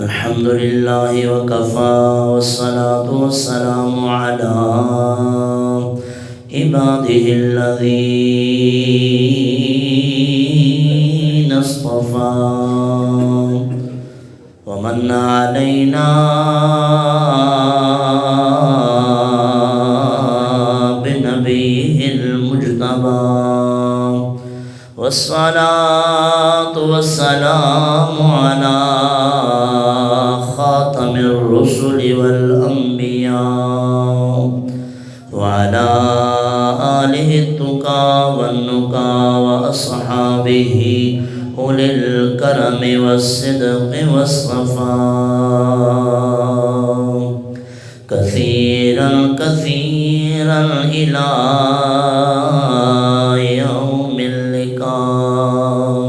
الحمد لله وكفى والصلاة والسلام على عباده الذين اصطفى ومن علينا بنبيه المجتبى والصلاة والسلام على خاتم الرسل والأنبياء وعلى آله التقى والنقى وأصحابه أولي الكرم والصدق والصفاء كثيرا كثيرا إلى يوم اللقاء.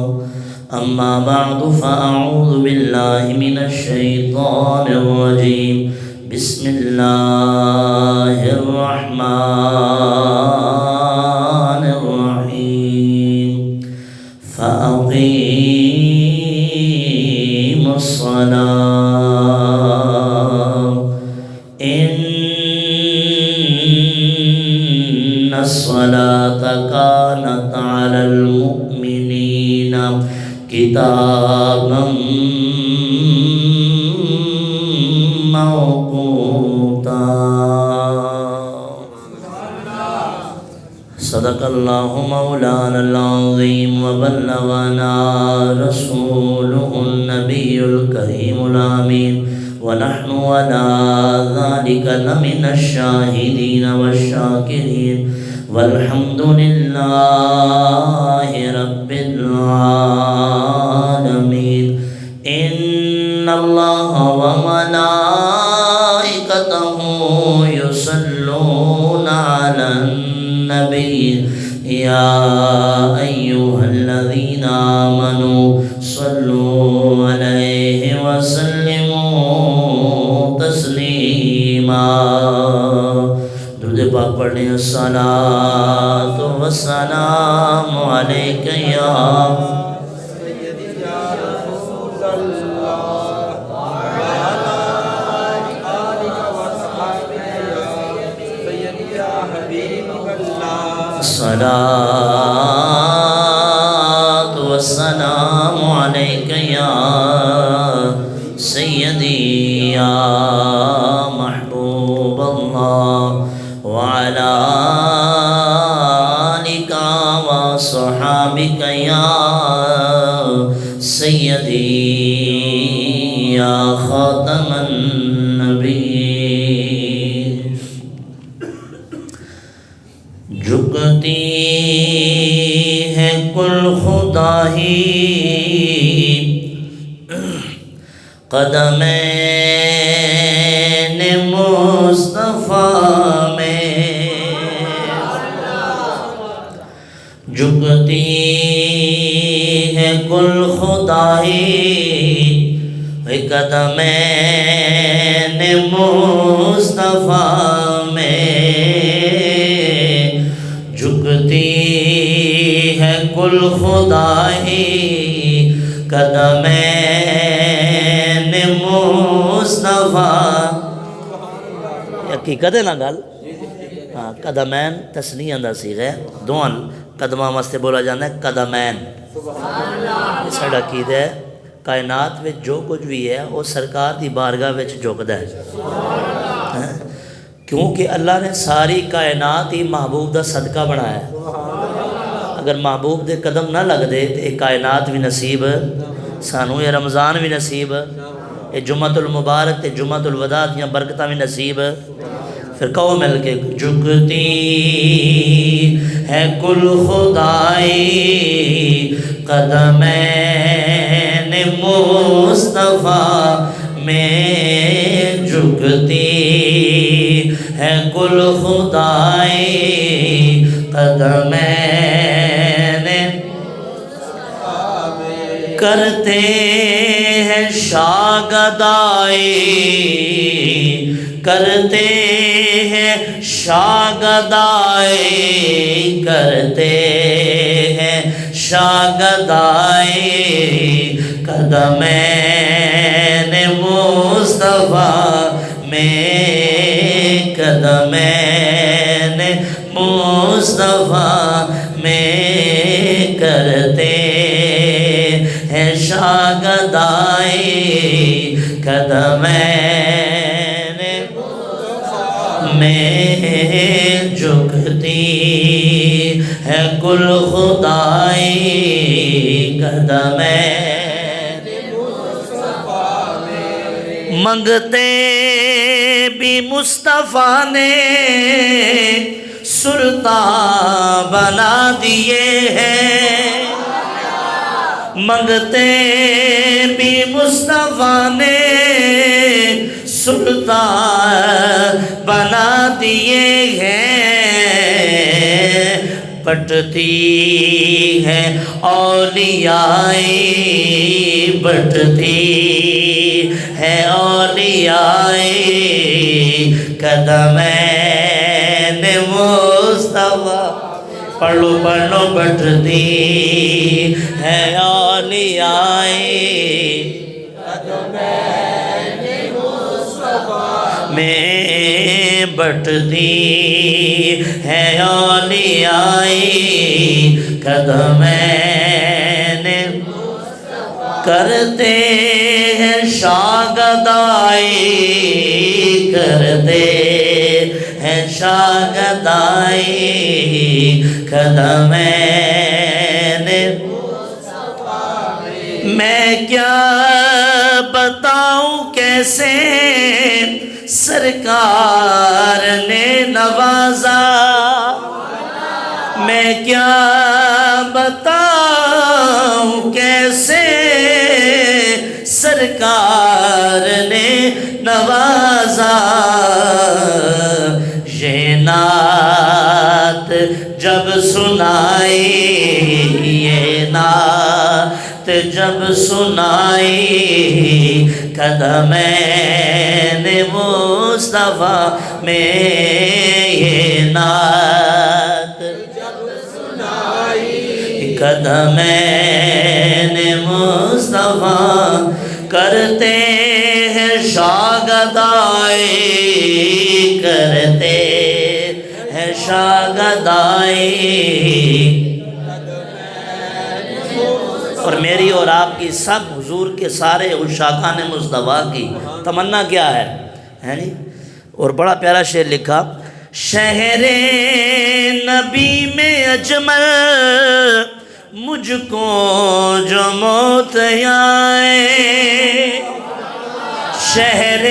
أما بعد فأعوذ بالله من الشيطان الرجيم. بسم الله الرحمن الرحيم. فأقيموا الصلاة إن الصلاة كانت على المؤمنين كتابا موقوتا. صدق الله مولانا العظيم وبلغنا رسوله النبي الكريم الأمين ونحن على ذلك لمن الشاهدين والشاكرين والحمد لله رب العالمين. إن الله وملائكته يصلون على النبي يا أيها الذين آمنوا صلوا عليه وسلموا تسليما. درود پاک پڑھنے الصلاۃ والسلام علیک یا سیدی یا رسول اللہ وعلی آلک وصحبہ یا سیدی یا حبیب اللہ. الصلاۃ والسلام علیک یا سیدی یا محبوب اللہ وعلى آلك وصحابك يا سيدي يا خاتم النبيين. جھکتی ہے کل خدا ہی قدمین مصطفیٰ میں، جھکتی ہے کل خدائی قدمین مصطفیٰ میں، جھکتی ہے کل خدائی قدمین مصطفیٰ. حقیقت ہے نا گل؟ ہاں، قدمین تسنیہ دا صیغہ ہے، دوان قدمہ واسطے بولا جانا ہے قدمین. یہ ساڈا عقیدہ ہے کائنات وچ جو کچھ بھی ہے وہ سرکار دی بارگاہ وچ جھکدا ہے، کیونکہ اللہ نے ساری کائنات ہی محبوب دا صدقہ بنایا ہے. اگر محبوب دے قدم نہ لگ دے تو یہ کائنات بھی نصیب سانو، یہ رمضان بھی نصیب، یہ جمعۃ المبارک تے جمعۃ الوداع دیاں برکتاں بھی نصیب. پھر کہو مل کے جھکتی ہے کل خدائی قدمین مصطفیٰ میں، جھکتی ہے کل خدائی قدمین کرتے ہیں شاگدائی، کرتے ہیں شاگدائی، کرتے ہیں شاگدائی قدمین مصطفیٰ میں قدمین مصطفیٰ میں کرتے ہیں شاگردائی قدمین میں جھکتی ہے کل خدائی قدمین منگتے بھی مصطفیٰ نے سلطان بنا دیے ہیں منگتے بھی مصطفیٰ نے سلطان بنا دیے ہیں بٹتی ہے اولیائی بٹتی ہے اولیائی قدمین مصطفیٰ پڑھ لو بٹتی ہے اولیائی قدمین مصطفیٰ میں بٹتی ہے اولیائی قدمین کرتے ہیں شاگردائی کرتے ہیں شاگردائی قدمین میں کیا بتاؤں کیسے سرکار نے نوازا میں کیا بتاؤں کیسے سرکار نے نوازا یہ نعت جب سنائی یہ نعت جب سنائی قدمین مصطفیٰ میں یہ نعت جب سنائی قدمین مصطفیٰ کرتے ہیں شاگردائی کرتے ہیں شاگردائی اور میری اور آپ کی سب حضور کے سارے عشاقان مصطفیٰ کی تمنا کیا ہے جی اور بڑا پیارا شعر لکھا شہر نبی میں اجمل مجھ کو جو موت آئے شہر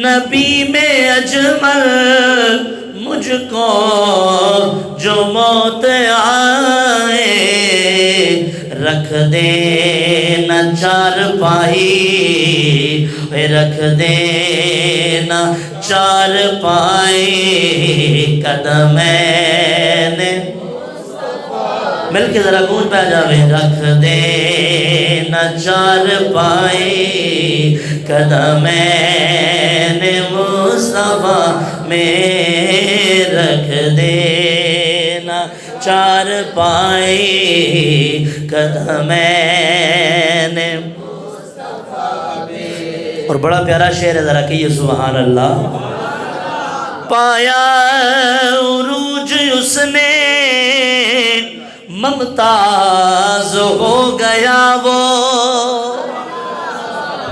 نبی میں اجمل مجھ کو جو موت آئے رکھ دینا چار پائی رکھ دینا چار پائی قدمین مل کے ذرا گونج پہ جاوے رکھ دینا چار پائی قدمین مصطفیٰ میں رکھ دینا چار پائی قدمین اور بڑا پیارا شعر ہے ذرا کہیے سبحان اللہ پایا عروج اس نے ممتاز ہو گیا وہ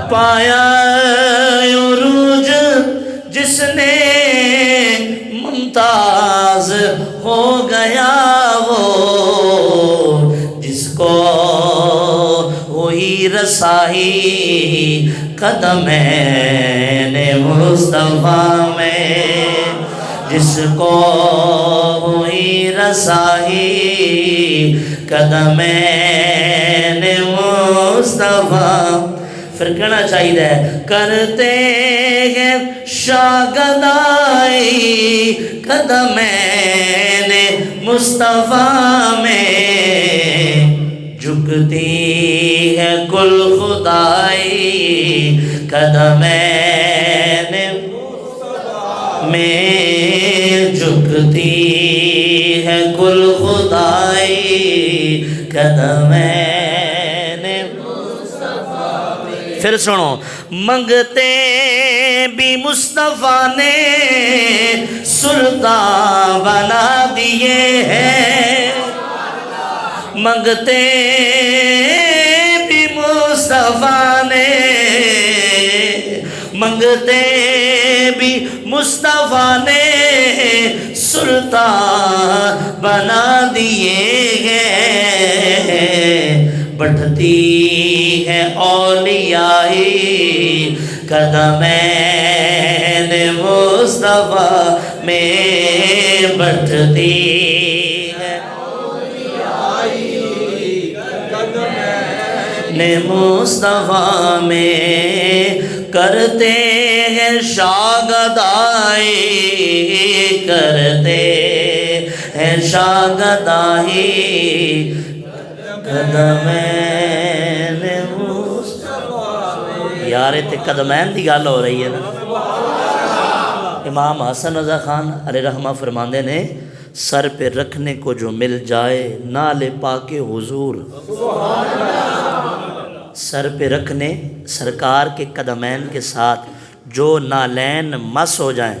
پایا عروج جس نے ممتاز ہو گیا وہ جس کو ہوئی رسائی قدمین مصطفیٰ میں جس کو ہوئی رسائی قدمین مصطفیٰ پھر کہنا چاہیے کرتے ہیں شاگردائی قدمین مصطفیٰ میں جھکتی ہے کل خدائی قدمین میں جھکتی ہے کل خدائی قدمین پھر سنو، منگتے بھی مصطفیٰ نے سلطان بنا دیے ہیں، منگتے بھی مصطفیٰ نے، منگتے بھی مصطفیٰ نے سلطان بنا دیے ہیں، بڑھتی ہے اولیائی قدمین مصطفیٰ میں، بڑھتی ہے اولیائی قدمین مصطفیٰ میں، کرتے ہیں شاگردائی، کرتے ہیں شاگردائی قدمین مصطفیٰ میں۔ یار تے قدمین دی گل ہو رہی ہے نا۔ امام حسن رضا خان علیہ رحمہ فرماندے نے، سر پہ رکھنے کو جو مل جائے نالے پاک حضور، سر پہ رکھنے سرکار کے قدمین کے ساتھ جو نالین مس ہو جائیں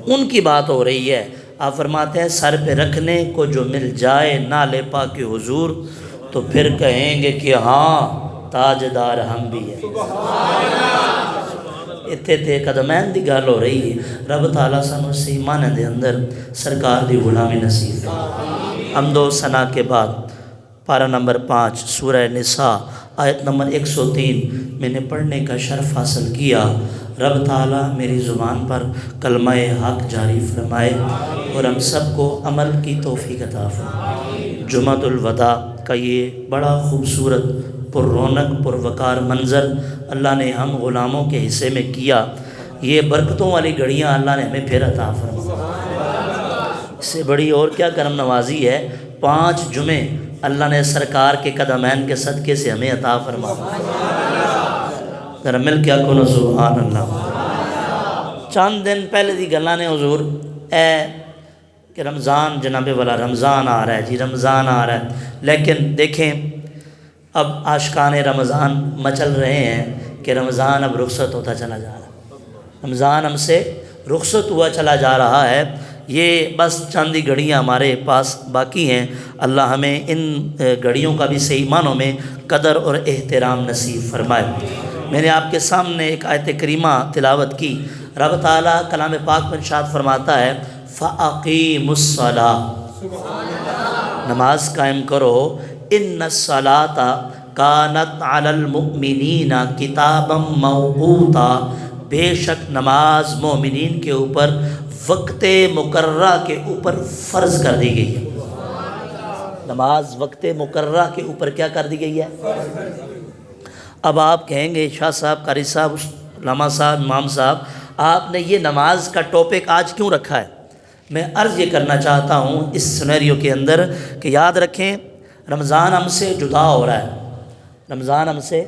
ان کی بات ہو رہی ہے۔ آپ فرماتے ہیں سر پہ رکھنے کو جو مل جائے نالے پاک حضور، تو پھر کہیں گے کہ ہاں تاجدار ہم بھی ہیں۔ اتھے تے قدمین دی گل ہو رہی ہے۔ رب تعالیٰ سانو سے ایمان دے اندر سرکار دی غلامی نصیب ہے۔ حمد و ثنا کے بعد پارہ نمبر 5 سورہ نساء آیت نمبر 103 میں نے پڑھنے کا شرف حاصل کیا۔ رب تعالیٰ میری زبان پر کلمہ حق جاری فرمائے اور ہم سب کو عمل کی توفیق عطا فرمائے۔ جمعۃ الوداع کا یہ بڑا خوبصورت پر رونق پر وقار منظر اللہ نے ہم غلاموں کے حصے میں کیا، یہ برکتوں والی گھڑیاں اللہ نے ہمیں پھر عطا فرمائے۔ اس سے بڑی اور کیا کرم نوازی ہے، 5 جمعے اللہ نے سرکار کے قدمین کے صدقے سے ہمیں عطا فرمایا۔ ذرا مل کیا کہو سبحان اللہ۔ چند دن پہلے دی گلاں نے حضور اے کہ رمضان جناب والا رمضان آ رہا ہے جی، رمضان آ رہا ہے، لیکن دیکھیں اب عاشقان رمضان مچل رہے ہیں کہ رمضان اب رخصت ہوتا چلا جا رہا ہے، رمضان ہم سے رخصت ہوا چلا جا رہا ہے، یہ بس چند ہی گھڑیاں ہمارے پاس باقی ہیں۔ اللہ ہمیں ان گھڑیوں کا بھی صحیح معنوں میں قدر اور احترام نصیب فرمائے۔ میں نے آپ کے سامنے ایک آیت کریمہ تلاوت کی۔ رب تعالیٰ کلام پاک میں ارشاد فرماتا ہے فَأَقِیمُوا الصَّلَاةَ، نماز قائم کرو، إِنَّ الصَّلَاةَ كَانَتْ عَلَى الْمُؤْمِنِينَ كِتَابًا مَوْقُوتًا، بے شک نماز مومنین کے اوپر وقت مقررہ کے اوپر فرض کر دی گئی ہے۔ نماز وقت مقررہ کے اوپر کیا کر دی گئی ہے؟ اب آپ کہیں گے شاہ صاحب، قاری صاحب، علامہ صاحب، امام صاحب، آپ نے یہ نماز کا ٹاپک آج کیوں رکھا ہے؟ میں عرض یہ کرنا چاہتا ہوں اس سینیریو کے اندر کہ یاد رکھیں رمضان ہم سے جدا ہو رہا ہے، رمضان ہم سے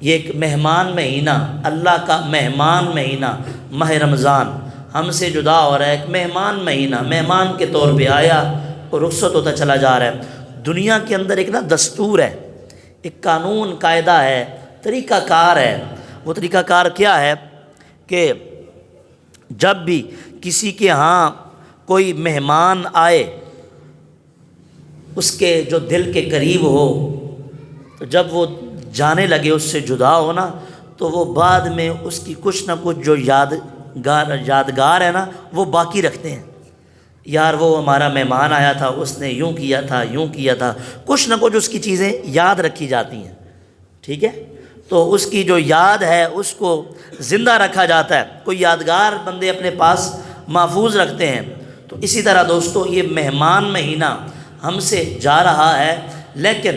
یہ ایک مہمان مہینہ، اللہ کا مہمان مہینہ ماہ رمضان ہم سے جدا ہو رہا ہے، ایک مہمان مہینہ، مہمان کے طور پہ آیا اور رخصت ہوتا چلا جا رہا ہے۔ دنیا کے اندر ایک دستور ہے، ایک قانون قاعدہ ہے، طریقہ کار ہے۔ وہ طریقہ کار کیا ہے کہ جب بھی کسی کے ہاں کوئی مہمان آئے، اس کے جو دل کے قریب ہو، تو جب وہ جانے لگے اس سے جدا ہونا، تو وہ بعد میں اس کی کچھ نہ کچھ جو یادگار ہے نا وہ باقی رکھتے ہیں۔ یار وہ ہمارا مہمان آیا تھا، اس نے یوں کیا تھا، یوں کیا تھا، کچھ نہ کچھ اس کی چیزیں یاد رکھی جاتی ہیں، ٹھیک ہے؟ تو اس کی جو یاد ہے اس کو زندہ رکھا جاتا ہے، کوئی یادگار بندے اپنے پاس محفوظ رکھتے ہیں۔ تو اسی طرح دوستو یہ مہمان مہینہ ہم سے جا رہا ہے، لیکن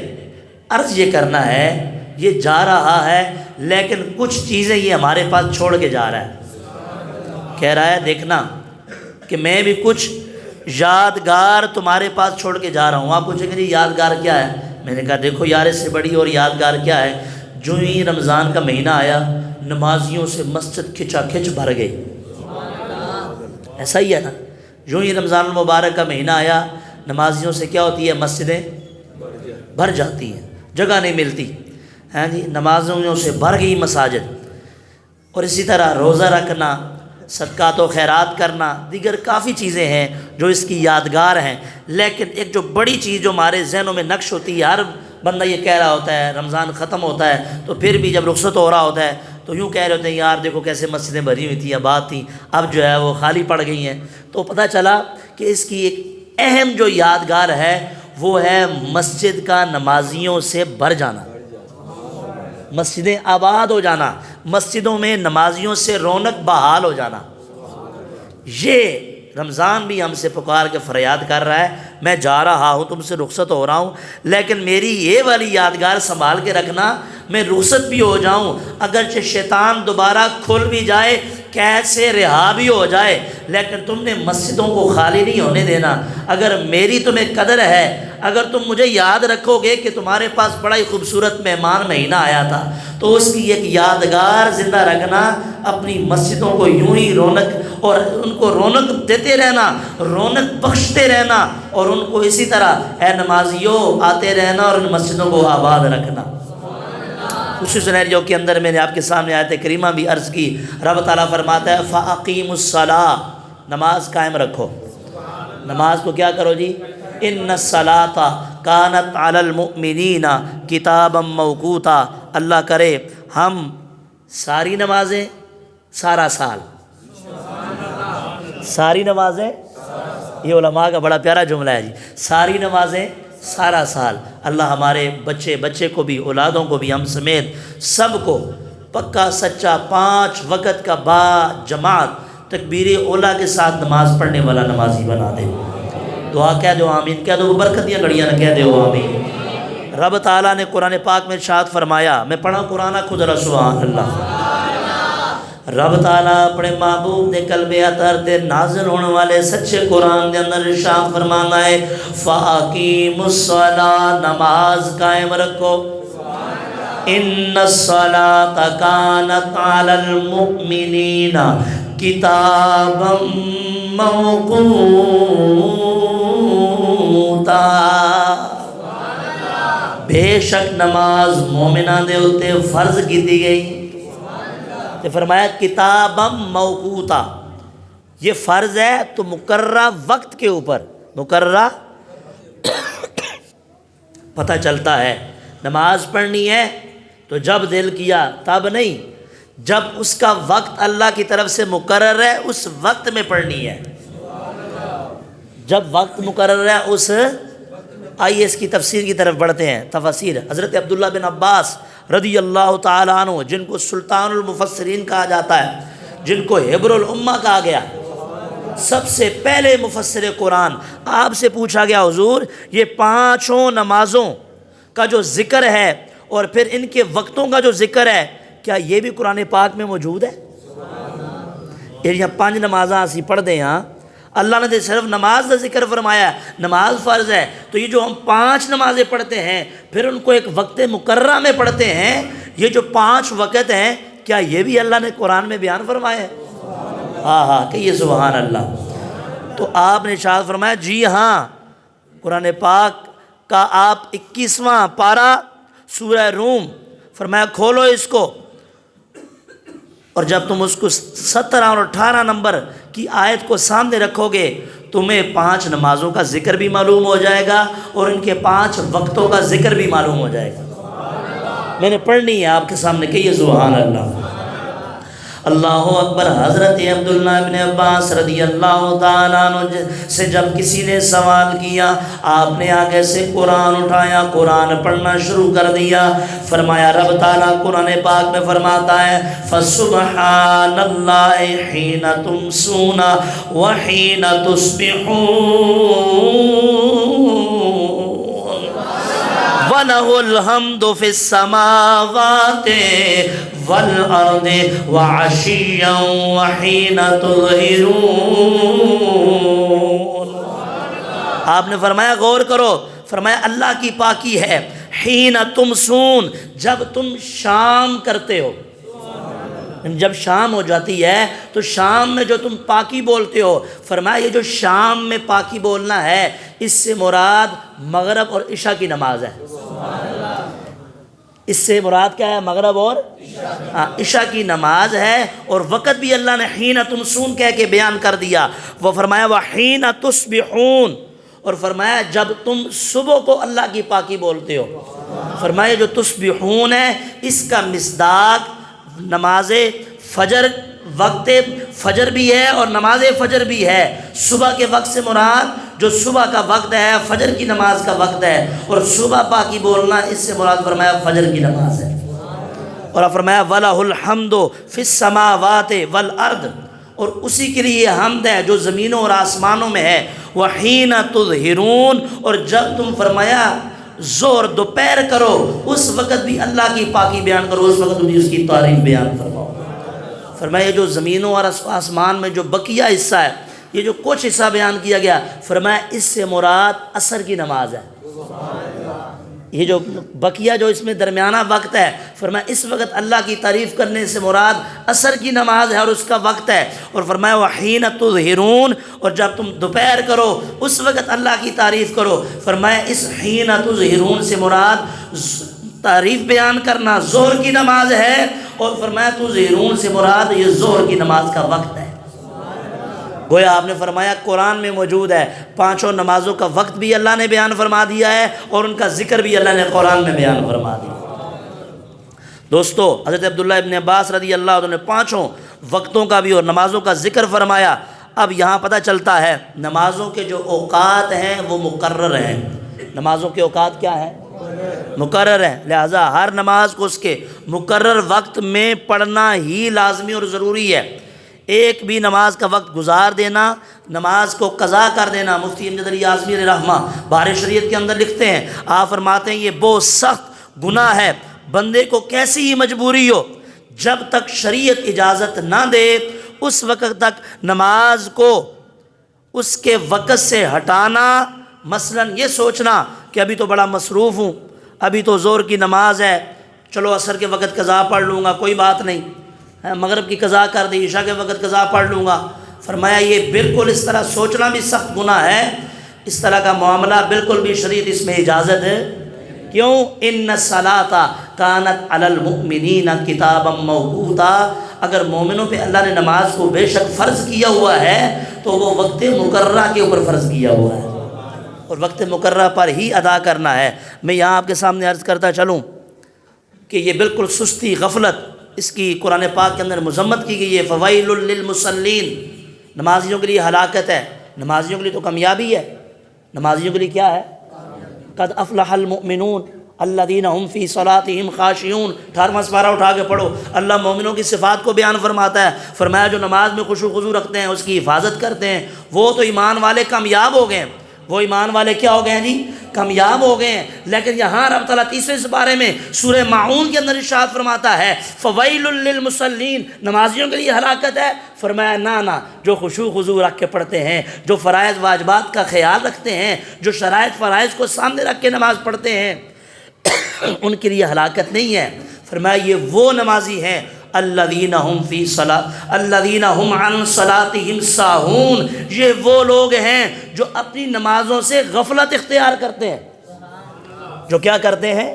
عرض یہ کرنا ہے یہ جا رہا ہے لیکن کچھ چیزیں یہ ہمارے پاس چھوڑ کے جا رہا ہے۔ کہہ رہا ہے دیکھنا کہ میں بھی کچھ یادگار تمہارے پاس چھوڑ کے جا رہا ہوں۔ آپ پوچھیں گے جی یادگار کیا ہے؟ میں نے کہا دیکھو یار اس سے بڑی اور یادگار کیا ہے، جو ہی رمضان کا مہینہ آیا نمازیوں سے مسجد کھچا کھچ بھر گئی، ایسا ہی ہے نا؟ جو ہی رمضان المبارک کا مہینہ آیا نمازیوں سے کیا ہوتی ہے؟ مسجدیں بھر جاتی ہیں، جگہ نہیں ملتی۔ ہیں جی، نمازوں سے بھر گئی مساجد۔ اور اسی طرح روزہ رکھنا، صدقات و خیرات کرنا، دیگر کافی چیزیں ہیں جو اس کی یادگار ہیں۔ لیکن ایک جو بڑی چیز جو ہمارے ذہنوں میں نقش ہوتی ہے، ہر بندہ یہ کہہ رہا ہوتا ہے رمضان ختم ہوتا ہے تو پھر بھی جب رخصت ہو رہا ہوتا ہے تو یوں کہہ رہے ہوتے ہیں یار دیکھو کیسے مسجدیں بھری ہوئی تھیں، آباد تھیں، اب جو ہے وہ خالی پڑ گئی ہیں۔ تو پتہ چلا کہ اس کی ایک اہم جو یادگار ہے وہ ہے مسجد کا نمازیوں سے بھر جانا، مسجدیں آباد ہو جانا، مسجدوں میں نمازیوں سے رونق بحال ہو جانا۔ یہ رمضان بھی ہم سے پکار کے فریاد کر رہا ہے، میں جا رہا ہوں، تم سے رخصت ہو رہا ہوں، لیکن میری یہ والی یادگار سنبھال کے رکھنا، میں رخصت بھی ہو جاؤں، اگرچہ شیطان دوبارہ کھل بھی جائے، قید سے رہا بھی ہو جائے، لیکن تم نے مسجدوں کو خالی نہیں ہونے دینا۔ اگر میری تمہیں قدر ہے، اگر تم مجھے یاد رکھو گے کہ تمہارے پاس بڑا ہی خوبصورت مہمان مہینہ آیا تھا، تو اس کی ایک یادگار زندہ رکھنا، اپنی مسجدوں کو یوں ہی رونق اور ان کو رونق دیتے رہنا، رونق بخشتے رہنا، اور ان کو اسی طرح اے نمازیوں آتے رہنا اور ان مسجدوں کو آباد رکھنا۔ اسی سینیریو کے اندر میں نے آپ کے سامنے آیت کریمہ بھی عرض کی، رب تعالیٰ فرماتا ہے فَأَقِيمُوا الصَّلَاةَ، نماز قائم رکھو۔ نماز کو کیا کرو جی؟ ان الصلاۃ کانت علی المؤمنین کتابا موقوتا، اللہ کرے ہم ساری نمازیں سارا سال، ساری نمازیں، یہ علماء کا بڑا پیارا جملہ ہے جی، ساری نمازیں سارا سال، اللہ ہمارے بچے کو بھی، اولادوں کو بھی، ہم سمیت سب کو پکا سچا 5 وقت کا با جماعت تکبیر اولا کے ساتھ نماز پڑھنے والا نمازی بنا دے۔ دعا کہہ دو آمین، کہہ دو برکت دیا گھڑیاں نہ کہہ دو آمین۔ رب تعالیٰ نے قرآن پاک میں ارشاد فرمایا، میں پڑھا قرآن خود ذرا سبحان اللہ۔ رب تعالیٰ اپنے محبوب دے قلب اطہر تے نازل ہونے والے سچے قرآن دے اندر ارشاد فرمانا ہے فَأَقِيمُوا الصَّلَاةَ، نماز قائم رکھو۔ ان الصلاۃ کانت علی المؤمنین کتابا موقوتا، بے شک نماز مومناں دے اوتے فرض کیتی گئی، تو فرمایا کتابا موقوتا، یہ فرض ہے تو مقررہ وقت کے اوپر، مقررہ پتہ چلتا ہے نماز پڑھنی ہے تو جب دل کیا تب نہیں، جب اس کا وقت اللہ کی طرف سے مقرر ہے اس وقت میں پڑھنی ہے، جب وقت مقرر ہے اس۔ آئیے اس کی تفسیر کی طرف بڑھتے ہیں۔ تفسیر حضرت عبداللہ بن عباس رضی اللہ تعالیٰ عنہ، جن کو سلطان المفسرین کہا جاتا ہے، جن کو حبر الامہ کہا گیا، سب سے پہلے مفسر قرآن، آپ سے پوچھا گیا حضور یہ 5 نمازوں کا جو ذکر ہے اور پھر ان کے وقتوں کا جو ذکر ہے، کیا یہ بھی قرآن پاک میں موجود ہے؟ یہ 5 نمازاں اسی پڑھ دیں، ہاں اللہ نے صرف نماز کا ذکر فرمایا ہے، نماز فرض ہے، تو یہ جو ہم 5 نمازیں پڑھتے ہیں پھر ان کو ایک وقت مقررہ میں پڑھتے ہیں، یہ جو 5 وقت ہیں کیا یہ بھی اللہ نے قرآن میں بیان فرمایا ہے؟ ہاں کہیے سبحان اللہ۔ تو آپ نے ارشاد فرمایا جی ہاں، قرآن پاک کا آپ 21واں پارہ سورہ روم، فرمایا کھولو اس کو، اور جب تم اس کو 17 اور 18 نمبر کی آیت کو سامنے رکھو گے تمہیں 5 نمازوں کا ذکر بھی معلوم ہو جائے گا اور ان کے 5 وقتوں کا ذکر بھی معلوم ہو جائے گا۔ میں نے پڑھنی ہے آپ کے سامنے، کہیے سبحان اللہ۔ اللہ اکبر۔ حضرت عبداللہ ابن عباس رضی اللہ تعالیٰ عنہ سے جب کسی نے سوال کیا، آپ نے آگے سے قرآن اٹھایا، قرآن پڑھنا شروع کر دیا۔ فرمایا رب تعالیٰ قرآن پاک میں فرماتا ہے فَسُبْحَانَ اللَّهِ حِينَ تُمْسُونَ وَحِينَ تُصْبِحُونَ وَلَهُ الْحَمْدُ فِي السَّمَاوَاتِ وَالْأَرْضِ وَعَشِيًّا وَحِينَ تُظْهِرُونَ۔ آپ نے فرمایا غور کرو، فرمایا اللہ کی پاکی ہے، حین تمسون، جب تم شام کرتے ہو، جب شام ہو جاتی ہے تو شام میں جو تم پاکی بولتے ہو، فرمایا یہ جو شام میں پاکی بولنا ہے اس سے مراد مغرب اور عشاء کی نماز ہے، اس سے مراد کیا ہے؟ مغرب اور عشاء کی نماز ہے، اور وقت بھی اللہ نے حین تمسون کہہ کے بیان کر دیا۔ وہ فرمایا وحین تصبحون، اور فرمایا جب تم صبح کو اللہ کی پاکی بولتے ہو۔ فرمایا جو تصبحون ہے اس کا مصداق نماز فجر، وقت فجر بھی ہے اور نماز فجر بھی ہے۔ صبح کے وقت سے مراد جو صبح کا وقت ہے، فجر کی نماز کا وقت ہے، اور صبح پاکی بولنا اس سے مراد فرمایا فجر کی نماز ہے۔ اور فرمایا وَلَهُ الْحَمْدُ فِي السَّمَاوَاتِ وَالْأَرْضِ، اور اسی کے لیے حمد ہے جو زمینوں اور آسمانوں میں ہے۔ وَحِينَ تُظْهِرُونَ، اور جب تم فرمایا زور دوپہر کرو اس وقت بھی اللہ کی پاکی بیان کرو، اس وقت بھی اس کی تعریف بیان فرماؤ۔ فرمایا جو زمینوں اور آسمان میں جو بقیہ حصہ ہے، یہ جو کچھ حصہ بیان کیا گیا، فرمایا اس سے مراد عصر کی نماز ہے۔ یہ جو بقیہ جو اس میں درمیانہ وقت ہے، فرمایا اس وقت اللہ کی تعریف کرنے سے مراد عصر کی نماز ہے اور اس کا وقت ہے۔ اور فرمایا وحین تظہرون، اور جب تم دوپہر کرو اس وقت اللہ کی تعریف کرو۔ فرمایا اس حین تظہرون سے مراد تعریف بیان کرنا ظہر کی نماز ہے، اور فرمایا تظہرون سے مراد یہ ظہر کی نماز کا وقت ہے۔ گویا آپ نے فرمایا قرآن میں موجود ہے، پانچوں نمازوں کا وقت بھی اللہ نے بیان فرما دیا ہے اور ان کا ذکر بھی اللہ نے قرآن میں بیان فرما دیا۔ دوستو حضرت عبداللہ ابن عباس رضی اللہ عنہ نے پانچوں وقتوں کا بھی اور نمازوں کا ذکر فرمایا۔ اب یہاں پتہ چلتا ہے نمازوں کے جو اوقات ہیں وہ مقرر ہیں۔ نمازوں کے اوقات کیا ہیں؟ مقرر ہیں، لہٰذا ہر نماز کو اس کے مقرر وقت میں پڑھنا ہی لازمی اور ضروری ہے۔ ایک بھی نماز کا وقت گزار دینا، نماز کو قضا کر دینا، مفتی امجد علی اعظمی رحمہ بحر شریعت کے اندر لکھتے ہیں، آپ فرماتے ہیں یہ بہت سخت گناہ ہے۔ بندے کو کیسی ہی مجبوری ہو، جب تک شریعت اجازت نہ دے اس وقت تک نماز کو اس کے وقت سے ہٹانا، مثلا یہ سوچنا کہ ابھی تو بڑا مصروف ہوں، ابھی تو ظہر کی نماز ہے، چلو عصر کے وقت قضا پڑھ لوں گا، کوئی بات نہیں، مغرب کی قضا کر دی، عشاء کے وقت قضا پڑھ لوں گا۔ فرمایا یہ بالکل اس طرح سوچنا بھی سخت گناہ ہے، اس طرح کا معاملہ بالکل بھی شریعت اس میں اجازت ہے۔ کیوں؟ ان الصلاۃ کانت علی المؤمنین کتابا موقوتا، اگر مومنوں پہ اللہ نے نماز کو بے شک فرض کیا ہوا ہے تو وہ وقت مقررہ کے اوپر فرض کیا ہوا ہے اور وقت مقررہ پر ہی ادا کرنا ہے۔ میں یہاں آپ کے سامنے عرض کرتا چلوں کہ یہ بالکل سستی، غفلت اس کی قرآن پاک کے اندر مذمت کی گئی ہے۔ فویل للمصلین، نمازیوں کے لیے ہلاکت ہے، نمازیوں کے لیے تو کامیابی ہے۔ نمازیوں کے لیے کیا ہے؟ قد افلح المؤمنون الذین هم فی صلاتهم خاشعون، 18واں سپارہ اٹھا کے پڑھو، اللہ مومنوں کی صفات کو بیان فرماتا ہے۔ فرمایا جو نماز میں خشوع خضوع رکھتے ہیں، اس کی حفاظت کرتے ہیں، وہ تو ایمان والے کامیاب ہو گئے ہیں۔ وہ ایمان والے کیا ہو گئے ہیں جی؟ کامیاب ہو گئے ہیں۔ لیکن یہاں رب تعالیٰ تیسرے سپارے میں سورہ ماعون کے اندر ارشاد فرماتا ہے فویل للمصلین، نمازیوں کے لیے ہلاکت ہے۔ فرمایا نہ، جو خشوع خضوع رکھ کے پڑھتے ہیں، جو فرائض واجبات کا خیال رکھتے ہیں، جو شرائط فرائض کو سامنے رکھ کے نماز پڑھتے ہیں، ان کے لیے ہلاکت نہیں ہے۔ فرمایا یہ وہ نمازی ہیں الذین هم عن صلاتهم ساہون، یہ وہ لوگ ہیں جو اپنی نمازوں سے غفلت اختیار کرتے ہیں۔ جو کیا کرتے ہیں؟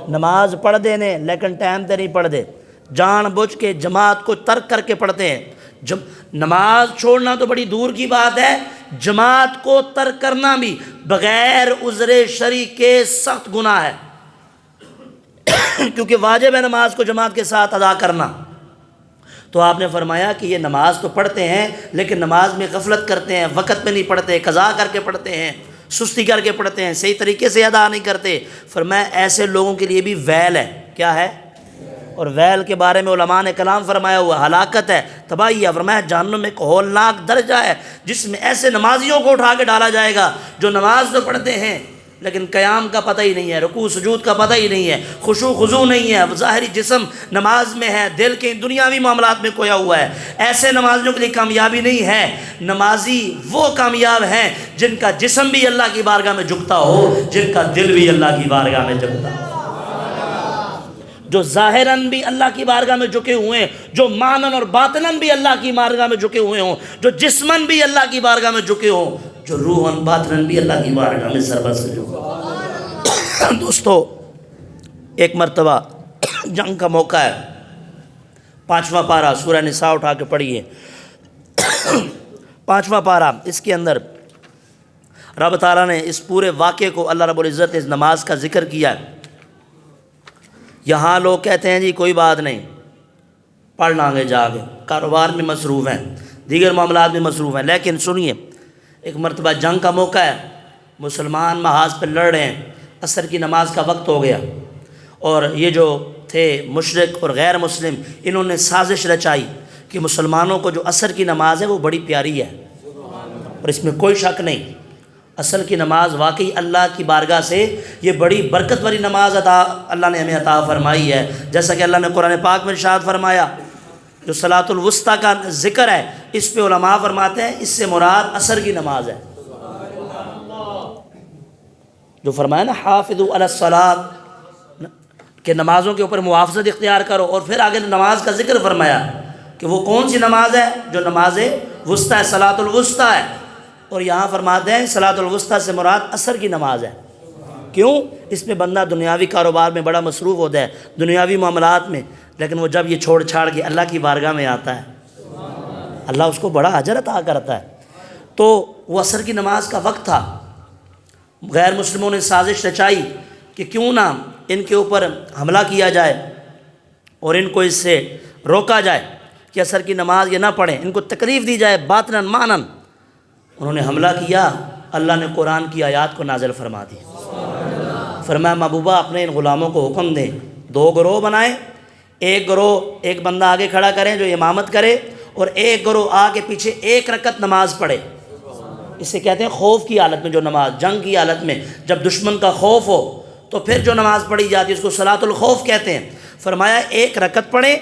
نماز پڑھ دینے لیکن ٹائم پہ نہیں پڑھ دے، جان بوجھ کے جماعت کو ترک کر کے پڑھتے ہیں۔ نماز چھوڑنا تو بڑی دور کی بات ہے، جماعت کو ترک کرنا بھی بغیر عذر شرعی کے سخت گناہ ہے، کیونکہ واجب ہے نماز کو جماعت کے ساتھ ادا کرنا۔ تو آپ نے فرمایا کہ یہ نماز تو پڑھتے ہیں لیکن نماز میں غفلت کرتے ہیں، وقت میں نہیں پڑھتے، قضا کر کے پڑھتے ہیں، سستی کر کے پڑھتے ہیں، صحیح طریقے سے ادا نہیں کرتے۔ فرمایا ایسے لوگوں کے لیے بھی ویل ہے۔ کیا ہے؟ اور ویل کے بارے میں علماء نے کلام فرمایا ہوا، ہلاکت ہے، تباہی ہے۔ فرمایا جہنم میں ایک ہولناک درجہ ہے جس میں ایسے نمازیوں کو اٹھا کے ڈالا جائے گا جو نماز تو پڑھتے ہیں لیکن قیام کا پتہ ہی نہیں ہے، رکوع سجود کا پتہ ہی نہیں ہے، خشوع خضوع نہیں ہے، ظاہری جسم نماز میں ہے، دل کے دنیاوی معاملات میں کھویا ہوا ہے۔ ایسے نمازیوں کے لیے کامیابی نہیں ہے۔ نمازی وہ کامیاب ہیں جن کا جسم بھی اللہ کی بارگاہ میں جھکتا ہو، جن کا دل بھی اللہ کی بارگاہ میں جھکتا ہو، جو ظاہراً بھی اللہ کی بارگاہ میں جھکے ہوئے ہیں، جو معنن اور باطناً بھی اللہ کی بارگاہ میں جھکے ہوئے ہوں، جو جسماً بھی اللہ کی بارگاہ میں جھکے ہوں، جو روحاً باطناً بھی اللہ کی بارگاہ میں سر بر سر جھکے ہوں۔ دوستو ایک مرتبہ جنگ کا موقع ہے، 5واں پارہ سورہ نساء اٹھا کے پڑھیے، 5واں پارہ، اس کے اندر رب تعالیٰ نے اس پورے واقعے کو اللہ رب العزت اس نماز کا ذکر کیا ہے۔ یہاں لوگ کہتے ہیں جی کوئی بات نہیں، پڑھ لیں گے جا کے، کاروبار میں مصروف ہیں، دیگر معاملات میں مصروف ہیں، لیکن سنیے، ایک مرتبہ جنگ کا موقع ہے، مسلمان محاذ پہ لڑ رہے ہیں، عصر کی نماز کا وقت ہو گیا، اور یہ جو تھے مشرک اور غیر مسلم، انہوں نے سازش رچائی کہ مسلمانوں کو جو عصر کی نماز ہے وہ بڑی پیاری ہے، اور اس میں کوئی شک نہیں، عصر کی نماز واقعی اللہ کی بارگاہ سے یہ بڑی برکت والی نماز اللہ نے ہمیں عطا فرمائی ہے، جیسا کہ اللہ نے قرآن پاک میں ارشاد فرمایا، جو صلاۃ الوسطیٰ کا ذکر ہے اس پہ علماء فرماتے ہیں اس سے مراد عصر کی نماز ہے، جو فرمایا نا حافظوا علی الصلاۃ، کہ نمازوں کے اوپر محافظت اختیار کرو، اور پھر آگے نماز کا ذکر فرمایا کہ وہ کون سی نماز ہے، جو نماز وسطیٰ ہے، صلاۃ الوسطیٰ ہے، اور یہاں فرماتے ہیں صلاۃ الوسطیٰ سے مراد عصر کی نماز ہے۔ کیوں؟ اس میں بندہ دنیاوی کاروبار میں بڑا مصروف ہوتا ہے، دنیاوی معاملات میں، لیکن وہ جب یہ چھوڑ چھاڑ کے اللہ کی بارگاہ میں آتا ہے اللہ اس کو بڑا اجر عطا کرتا ہے۔ تو وہ عصر کی نماز کا وقت تھا، غیر مسلموں نے سازش رچائی کہ کیوں نہ ان کے اوپر حملہ کیا جائے اور ان کو اس سے روکا جائے کہ عصر کی نماز یہ نہ پڑھیں، ان کو تکلیف دی جائے باطناً معناً۔ انہوں نے حملہ کیا، اللہ نے قرآن کی آیات کو نازل فرما دی، فرمایا محبوبہ اپنے ان غلاموں کو حکم دیں 2 گروہ بنائیں، ایک گروہ ایک بندہ آگے کھڑا کریں جو امامت کرے، اور ایک گروہ آگے پیچھے 1 رکعت نماز پڑھے۔ اسے کہتے ہیں خوف کی حالت میں جو نماز، جنگ کی حالت میں جب دشمن کا خوف ہو تو پھر جو نماز پڑھی جاتی ہے اس کو صلاۃ الخوف کہتے ہیں۔ فرمایا 1 رکعت پڑھیں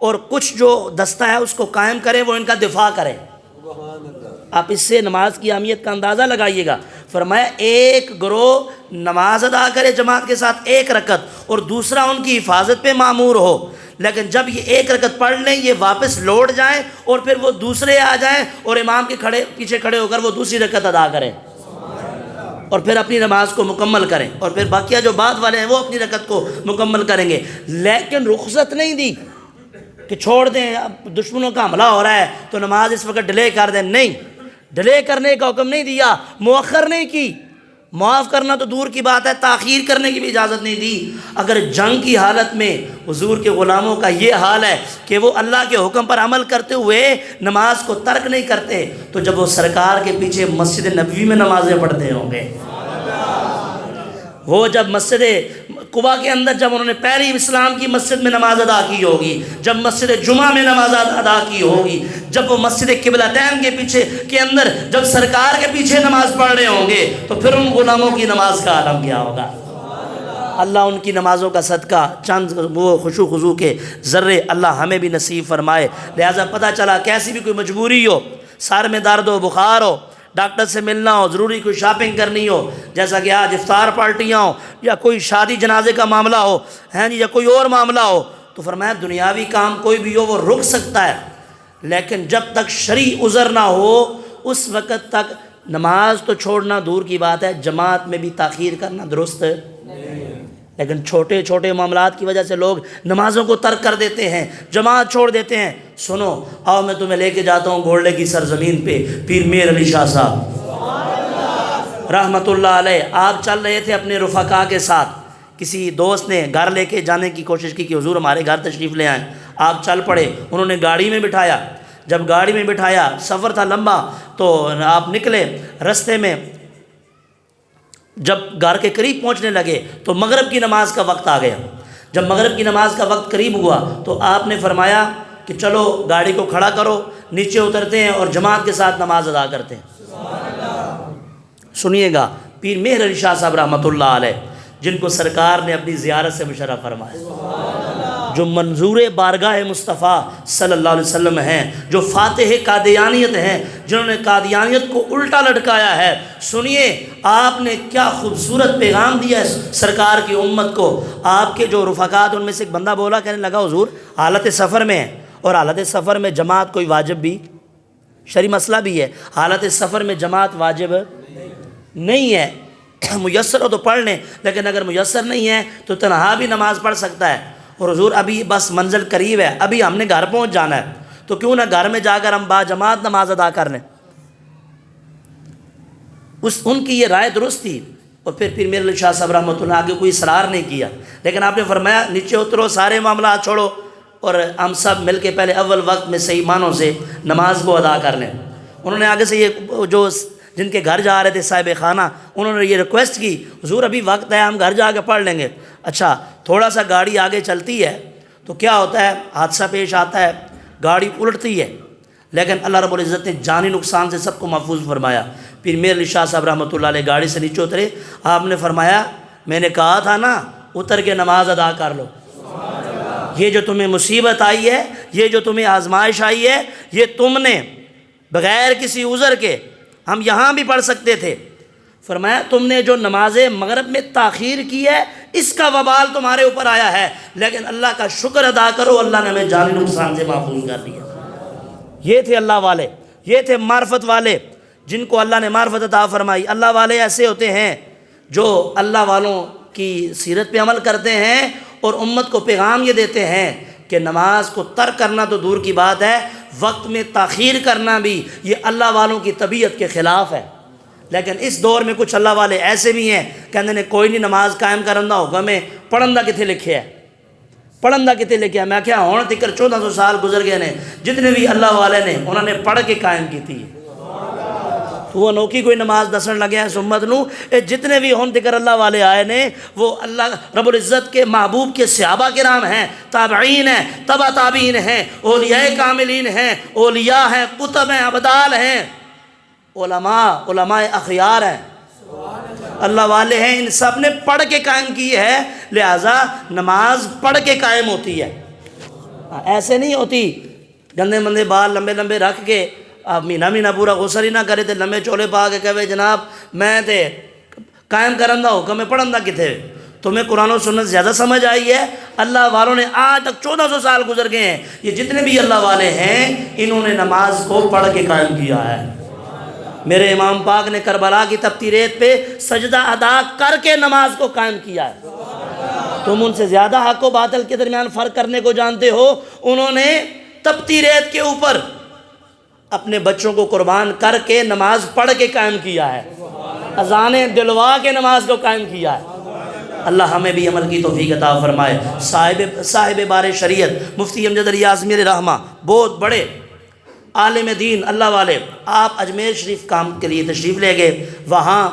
اور کچھ جو دستہ ہے اس کو قائم کریں، وہ ان کا دفاع کریں۔ آپ اس سے نماز کی اہمیت کا اندازہ لگائیے گا۔ فرمایا ایک گروہ نماز ادا کرے جماعت کے ساتھ 1 رکعت، اور دوسرا ان کی حفاظت پہ مامور ہو، لیکن جب یہ 1 رکعت پڑھ لیں یہ واپس لوٹ جائیں اور پھر وہ دوسرے آ جائیں اور امام کے پیچھے کھڑے ہو کر وہ دوسری رکعت ادا کریں اور پھر اپنی نماز کو مکمل کریں، اور پھر باقیہ جو بعد والے ہیں وہ اپنی رکعت کو مکمل کریں گے۔ لیکن رخصت نہیں دی کہ چھوڑ دیں، اب دشمنوں کا حملہ ہو رہا ہے تو نماز اس وقت ڈیلے کر دیں، نہیں، ڈیلے کرنے کا حکم نہیں دیا، مؤخر نہیں کی، معاف کرنا تو دور کی بات ہے، تاخیر کرنے کی بھی اجازت نہیں دی۔ اگر جنگ کی حالت میں حضور کے غلاموں کا یہ حال ہے کہ وہ اللہ کے حکم پر عمل کرتے ہوئے نماز کو ترک نہیں کرتے، تو جب وہ سرکار کے پیچھے مسجد نبوی میں نمازیں پڑھتے ہوں گے، وہ جب مسجد قباء کے اندر جب انہوں نے پہلی اسلام کی مسجد میں نماز ادا کی ہوگی، جب مسجد جمعہ میں نماز ادا کی ہوگی، جب وہ مسجد قبلتین کے پیچھے کے اندر جب سرکار کے پیچھے نماز پڑھ رہے ہوں گے، تو پھر ان غلاموں کی نماز کا عالم کیا ہوگا۔ اللہ ان کی نمازوں کا صدقہ چند وہ خشوع خضوع کے ذرے اللہ ہمیں بھی نصیب فرمائے۔ لہٰذا پتہ چلا کیسی بھی کوئی مجبوری ہو، سر میں درد ہو، بخار ہو، ڈاکٹر سے ملنا ہو، ضروری کوئی شاپنگ کرنی ہو، جیسا کہ آج افطار پارٹیاں ہوں، یا کوئی شادی جنازے کا معاملہ ہو، یا کوئی اور معاملہ ہو، تو فرمایا دنیاوی کام کوئی بھی ہو وہ رک سکتا ہے، لیکن جب تک شرعی عذر نہ ہو اس وقت تک نماز تو چھوڑنا دور کی بات ہے، جماعت میں بھی تاخیر کرنا درست ہے۔ لیکن چھوٹے چھوٹے معاملات کی وجہ سے لوگ نمازوں کو ترک کر دیتے ہیں، جماعت چھوڑ دیتے ہیں۔ سنو، آؤ میں تمہیں لے کے جاتا ہوں گولڈے کی سرزمین پہ، پیر میر علی شاہ صاحب رحمۃ اللہ علیہ۔ آپ چل رہے تھے اپنے رفقا کے ساتھ، کسی دوست نے گھر لے کے جانے کی کوشش کی کہ حضور ہمارے گھر تشریف لے آئیں، آپ چل پڑے، انہوں نے گاڑی میں بٹھایا، جب گاڑی میں بٹھایا سفر تھا لمبا، تو آپ نکلے، رستے میں جب گھر کے قریب پہنچنے لگے تو مغرب کی نماز کا وقت آ گیا۔ جب مغرب کی نماز کا وقت قریب ہوا تو آپ نے فرمایا کہ چلو گاڑی کو کھڑا کرو، نیچے اترتے ہیں اور جماعت کے ساتھ نماز ادا کرتے ہیں۔ سنیے گا، پیر مہر علی شاہ صاحب رحمۃ اللہ علیہ، جن کو سرکار نے اپنی زیارت سے مشرف فرمایا، جو منظور بارگاہ مصطفیٰ صلی اللہ علیہ وسلم ہیں، جو فاتح قادیانیت ہیں، جنہوں نے قادیانیت کو الٹا لٹکایا ہے۔ سنیے آپ نے کیا خوبصورت پیغام دیا ہے سرکار کی امت کو۔ آپ کے جو رفقات ان میں سے ایک بندہ بولا، کہنے لگا حضور حالت سفر میں ہے، اور حالت سفر میں جماعت کوئی واجب بھی، شرعی مسئلہ بھی ہے، حالت سفر میں جماعت واجب نہیں ہے، میسر ہو تو پڑھ لیں، لیکن اگر میسر نہیں ہے تو تنہا بھی نماز پڑھ سکتا ہے۔ اور حضور ابھی بس منزل قریب ہے، ابھی ہم نے گھر پہنچ جانا ہے، تو کیوں نہ گھر میں جا کر ہم باجماعت نماز ادا کر لیں۔ ان کی یہ رائے درست تھی۔ اور پھر پیر میرعلی شاہ صاحب رحمۃ اللہ آگے کوئی اصرار نہیں کیا، لیکن آپ نے فرمایا نیچے اترو، سارے معاملات چھوڑو، اور ہم سب مل کے پہلے اول وقت میں صحیح معنوں سے نماز کو ادا کر لیں۔ انہوں نے آگے سے یہ جو جن کے گھر جا رہے تھے صاحب خانہ، انہوں نے یہ ریکویسٹ کی، حضور ابھی وقت ہے، ہم گھر جا کے پڑھ لیں گے۔ اچھا، تھوڑا سا گاڑی آگے چلتی ہے تو کیا ہوتا ہے، حادثہ پیش آتا ہے، گاڑی الٹتی ہے، لیکن اللہ رب العزت نے جانی نقصان سے سب کو محفوظ فرمایا۔ پھر میرعلی شاہ صاحب رحمۃ اللہ علیہ گاڑی سے نیچے اترے، آپ نے فرمایا میں نے کہا تھا نا اتر کے نماز ادا کر لو، یہ جو تمہیں مصیبت آئی ہے، یہ جو تمہیں آزمائش آئی ہے، یہ تم نے بغیر کسی عذر کے، ہم یہاں بھی پڑھ سکتے تھے، فرمایا تم نے جو نماز مغرب میں تاخیر کی ہے اس کا وبال تمہارے اوپر آیا ہے، لیکن اللہ کا شکر ادا کرو، اللہ نے ہمیں جانی نقصان سے محفوظ کر دیا۔ یہ تھے اللہ والے، یہ تھے معرفت والے، جن کو اللہ نے معرفت عطا فرمائی۔ اللہ والے ایسے ہوتے ہیں جو اللہ والوں کی سیرت پہ عمل کرتے ہیں اور امت کو پیغام یہ دیتے ہیں کہ نماز کو ترک کرنا تو دور کی بات ہے، وقت میں تاخیر کرنا بھی یہ اللہ والوں کی طبیعت کے خلاف ہے۔ لیکن اس دور میں کچھ اللہ والے ایسے بھی ہیں کہندے نے کوئی نہیں نماز قائم کرن دا حکم ہے، پڑھن دا کتنے لکھے ہے، پڑھن دا کتنے لکھے ہے؟ میں کیا ہون تکر 1400 سال گزر گئے نے، جتنے بھی اللہ والے نے انہوں نے پڑھ کے قائم کی تھی۔ تو وہ انوکھی کوئی نماز دسن لگے ہیں سمت نو، اے جتنے بھی ہون تکر اللہ والے آئے نے وہ اللہ رب العزت کے محبوب کے صحابہ کرام ہیں، تابعین ہیں، تبع تابعین ہیں، اولیاء کاملین ہیں، اولیاء ہیں، کتب ہیں، ابدال ہیں، علماء اخیار ہیں، اللہ والے ہیں، ان سب نے پڑھ کے قائم کی ہے، لہٰذا نماز پڑھ کے قائم ہوتی ہے، ایسے نہیں ہوتی گندے مندے بال لمبے لمبے رکھ کے آپ مہینہ پورا غسل ہی نہ کرے تے لمبے چولے پا کے کہے جناب میں تے قائم کرن دا حکم ہے، پڑھن دا کتنے؟ تمہیں قرآن و سنت زیادہ سمجھ آئی ہے؟ اللہ والوں نے آج تک 1400 سال گزر گئے ہیں، یہ جتنے بھی اللہ والے ہیں انہوں نے نماز کو پڑھ کے قائم کیا ہے۔ میرے امام پاک نے کربلا کی تپتی ریت پہ سجدہ ادا کر کے نماز کو قائم کیا ہے۔ تم ان سے زیادہ حق و باطل کے درمیان فرق کرنے کو جانتے ہو، انہوں نے تپتی ریت کے اوپر اپنے بچوں کو قربان کر کے نماز پڑھ کے قائم کیا ہے، اذانیں دلوا کے نماز کو قائم کیا ہے۔ اللہ ہمیں بھی عمل کی توفیق عطا فرمائے۔ صاحب بار شریعت مفتی امجد علی اعظمی علیہ رحمہ، بہت بڑے عالم دین اللہ والے، آپ اجمیر شریف کام کے لیے تشریف لے گئے، وہاں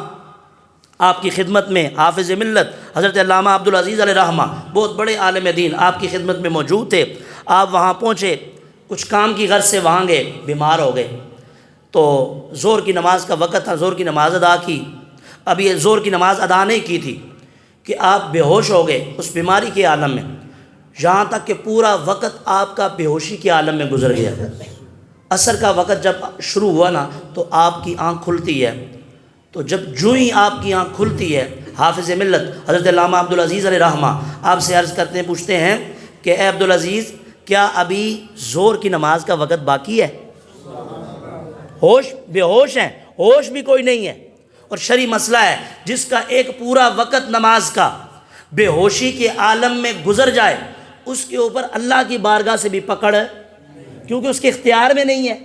آپ کی خدمت میں حافظ ملت حضرت علامہ عبدالعزیز علیہ رحمہ، بہت بڑے عالم دین آپ کی خدمت میں موجود تھے۔ آپ وہاں پہنچے، کچھ کام کی غرض سے وہاں گئے، بیمار ہو گئے، تو ظہر کی نماز کا وقت تھا، ظہر کی نماز ادا کی، اب یہ ظہر کی نماز ادا نہیں کی تھی کہ آپ بے ہوش ہو گئے اس بیماری کے عالم میں، یہاں تک کہ پورا وقت آپ کا بے ہوشی کے عالم میں گزر گیا۔ عصر کا وقت جب شروع ہوا نا تو آپ کی آنکھ کھلتی ہے، تو جب جو ہی آپ کی آنکھ کھلتی ہے، حافظ ملت حضرت علامہ عبدالعزیز علیہ رحمہ آپ سے عرض کرتے ہیں، پوچھتے ہیں کہ اے عبدالعزیز کیا ابھی ظہر کی نماز کا وقت باقی ہے؟ ہوش بے ہوش ہیں، ہوش بھی کوئی نہیں ہے، اور شرعی مسئلہ ہے جس کا ایک پورا وقت نماز کا بے ہوشی کے عالم میں گزر جائے اس کے اوپر اللہ کی بارگاہ سے بھی پکڑ ہے، کیونکہ اس کے اختیار میں نہیں ہے،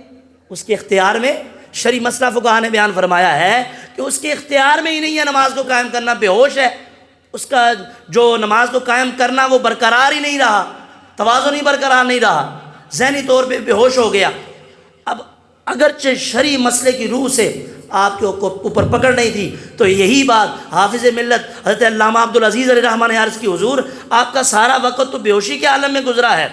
اس کے اختیار میں شرعی مسئلہ فقہا نے بیان فرمایا ہے کہ اس کے اختیار میں ہی نہیں ہے نماز کو قائم کرنا، بے ہوش ہے، اس کا جو نماز کو قائم کرنا وہ برقرار ہی نہیں رہا، توازن ہی برقرار نہیں رہا، ذہنی طور پہ بے ہوش ہو گیا۔ اب اگرچہ شرعی مسئلے کی روح سے آپ کے اوپر پکڑ نہیں تھی، تو یہی بات حافظ ملت حضرت علامہ عبدالعزیز علیہ رحمہ نے عرض کی، حضور آپ کا سارا وقت تو بے ہوشی کے عالم میں گزرا ہے،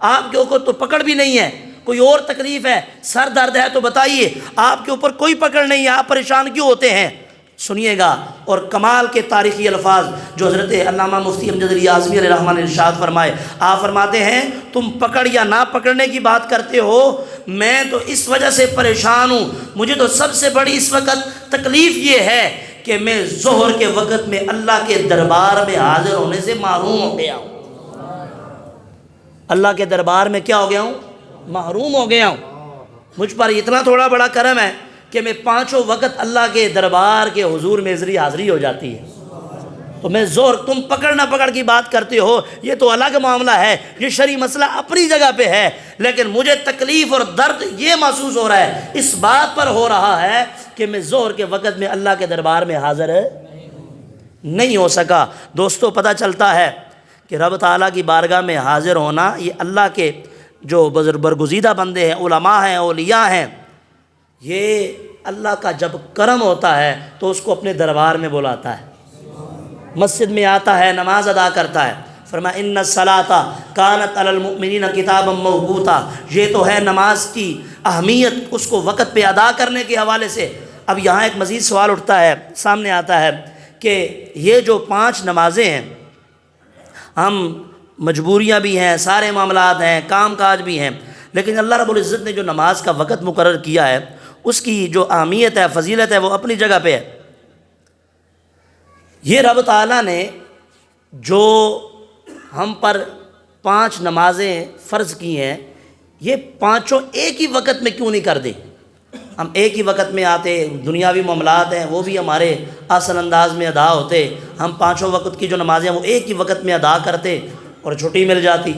آپ کے اوپر تو پکڑ بھی نہیں ہے، کوئی اور تکلیف ہے، سر درد ہے تو بتائیے، آپ کے اوپر کوئی پکڑ نہیں ہے، آپ پریشان کیوں ہوتے ہیں؟ سنیے گا، اور کمال کے تاریخی الفاظ جو حضرت علامہ مفتی امجد علی اعظمی علیہ رحمہ نے ارشاد فرمائے، آپ فرماتے ہیں تم پکڑ یا نہ پکڑنے کی بات کرتے ہو، میں تو اس وجہ سے پریشان ہوں، مجھے تو سب سے بڑی اس وقت تکلیف یہ ہے کہ میں ظہر کے وقت میں اللہ کے دربار میں حاضر ہونے سے محروم ہو گیا ہوں، اللہ کے دربار میں کیا ہو گیا ہوں؟ محروم ہو گیا ہوں۔ مجھ پر اتنا تھوڑا بڑا کرم ہے کہ میں پانچوں وقت اللہ کے دربار کے حضور میں حاضری ہو جاتی ہے، تو میں زور تم پکڑ نہ پکڑ کی بات کرتے ہو، یہ تو الگ معاملہ ہے، یہ شرعی مسئلہ اپنی جگہ پہ ہے، لیکن مجھے تکلیف اور درد یہ محسوس ہو رہا ہے، اس بات پر ہو رہا ہے کہ میں ظہر کے وقت میں اللہ کے دربار میں حاضر نہیں ہو سکا۔ دوستو پتہ چلتا ہے کہ رب تعالیٰ کی بارگاہ میں حاضر ہونا یہ اللہ کے جو برگزیدہ بندے ہیں، علماء ہیں، اولیاء ہیں، یہ اللہ کا جب کرم ہوتا ہے تو اس کو اپنے دربار میں بلاتا ہے، مسجد میں آتا ہے، نماز ادا کرتا ہے۔ فرمایا ان الصلاۃ کانت علی المؤمنین کتابا موقوتا، یہ تو ہے نماز کی اہمیت اس کو وقت پہ ادا کرنے کے حوالے سے۔ اب یہاں ایک مزید سوال اٹھتا ہے، سامنے آتا ہے کہ یہ جو 5 نمازیں ہیں، ہم مجبوریاں بھی ہیں، سارے معاملات ہیں، کام کاج بھی ہیں، لیکن اللہ رب العزت نے جو نماز کا وقت مقرر کیا ہے اس کی جو اہمیت ہے، فضیلت ہے، وہ اپنی جگہ پہ ہے۔ یہ رب تعالیٰ نے جو ہم پر 5 نمازیں فرض کی ہیں، یہ پانچوں ایک ہی وقت میں کیوں نہیں کر دی؟ ہم ایک ہی وقت میں آتے، دنیاوی معاملات ہیں وہ بھی ہمارے آسان انداز میں ادا ہوتے، ہم پانچوں وقت کی جو نمازیں وہ ایک ہی وقت میں ادا کرتے اور چھٹی مل جاتی۔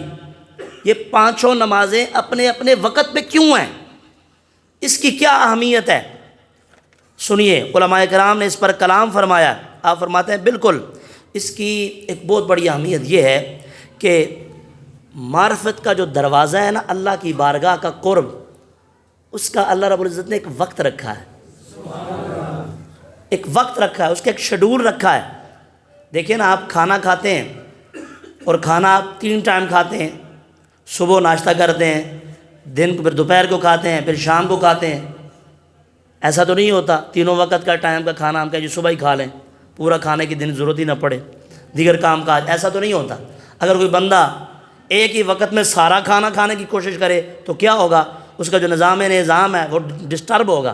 یہ پانچوں نمازیں اپنے اپنے وقت پہ کیوں ہیں؟ اس کی کیا اہمیت ہے؟ سنیے، علماء کرام نے اس پر کلام فرمایا۔ آپ فرماتے ہیں بالکل اس کی ایک بہت بڑی اہمیت یہ ہے کہ معرفت کا جو دروازہ ہے نا، اللہ کی بارگاہ کا قرب، اس کا اللہ رب العزت نے ایک وقت رکھا ہے، ایک وقت رکھا ہے، اس کا ایک شیڈول رکھا ہے۔ دیکھیں نا، آپ کھانا کھاتے ہیں اور کھانا آپ 3 ٹائم کھاتے ہیں، صبح ناشتہ کرتے ہیں، دن کو پھر دوپہر کو کھاتے ہیں، پھر شام کو کھاتے ہیں۔ ایسا تو نہیں ہوتا تینوں وقت کا ٹائم کا کھانا ہم کہیں جی صبح ہی کھا لیں، پورا کھانے کی دن ضرورت ہی نہ پڑے، دیگر کام کاج، ایسا تو نہیں ہوتا۔ اگر کوئی بندہ ایک ہی وقت میں سارا کھانا کھانے کی کوشش کرے تو کیا ہوگا؟ اس کا جو نظام ہے وہ ڈسٹرب ہوگا،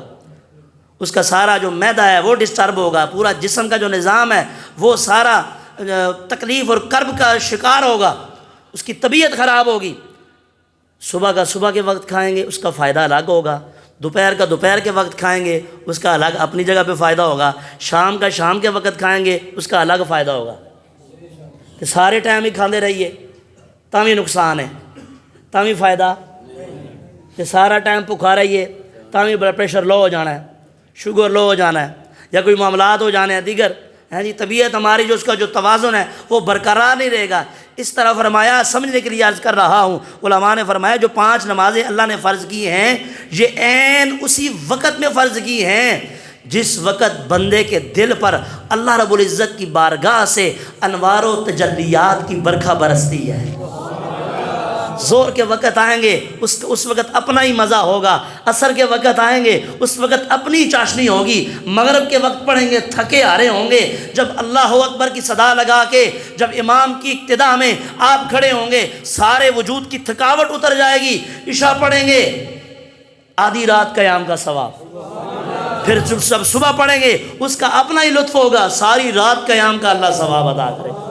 اس کا سارا جو معدہ ہے وہ ڈسٹرب ہوگا، پورا جسم کا جو نظام ہے وہ سارا تکلیف اور کرب کا شکار ہوگا، اس کی طبیعت خراب ہوگی۔ صبح کے وقت کھائیں گے اس کا فائدہ الگ ہوگا، دوپہر کے وقت کھائیں گے اس کا الگ اپنی جگہ پہ فائدہ ہوگا، شام کے وقت کھائیں گے اس کا الگ فائدہ ہوگا۔ کہ سارے ٹائم ہی کھاندے رہیے تاں بھی نقصان ہے، تاں بھی فائدہ، کہ سارا ٹائم بھوکا رہیے تاں بھی بلڈ پریشر لو ہو جانا ہے، شوگر لو ہو جانا ہے، یا کوئی معاملات ہو جانے ہیں دیگر، جی طبیعت ہماری جو اس کا جو توازن ہے وہ برقرار نہیں رہے گا۔ اس طرح فرمایا، سمجھنے کے لیے عرض کر رہا ہوں، علماء نے فرمایا جو 5 نمازیں اللہ نے فرض کی ہیں یہ عین اسی وقت میں فرض کی ہیں جس وقت بندے کے دل پر اللہ رب العزت کی بارگاہ سے انوار و تجلیات کی برکھا برستی ہے۔ زور کے وقت آئیں گے اس وقت اپنا ہی مزہ ہوگا، عصر کے وقت آئیں گے اس وقت اپنی چاشنی ہوگی، مغرب کے وقت پڑھیں گے تھکے ہارے ہوں گے، جب اللہ اکبر کی صدا لگا کے جب امام کی اقتداء میں آپ کھڑے ہوں گے سارے وجود کی تھکاوٹ اتر جائے گی، عشاء پڑھیں گے آدھی رات قیام کا ثواب، پھر جب سب صبح پڑھیں گے اس کا اپنا ہی لطف ہوگا، ساری رات قیام کا اللہ ثواب ادا کرے۔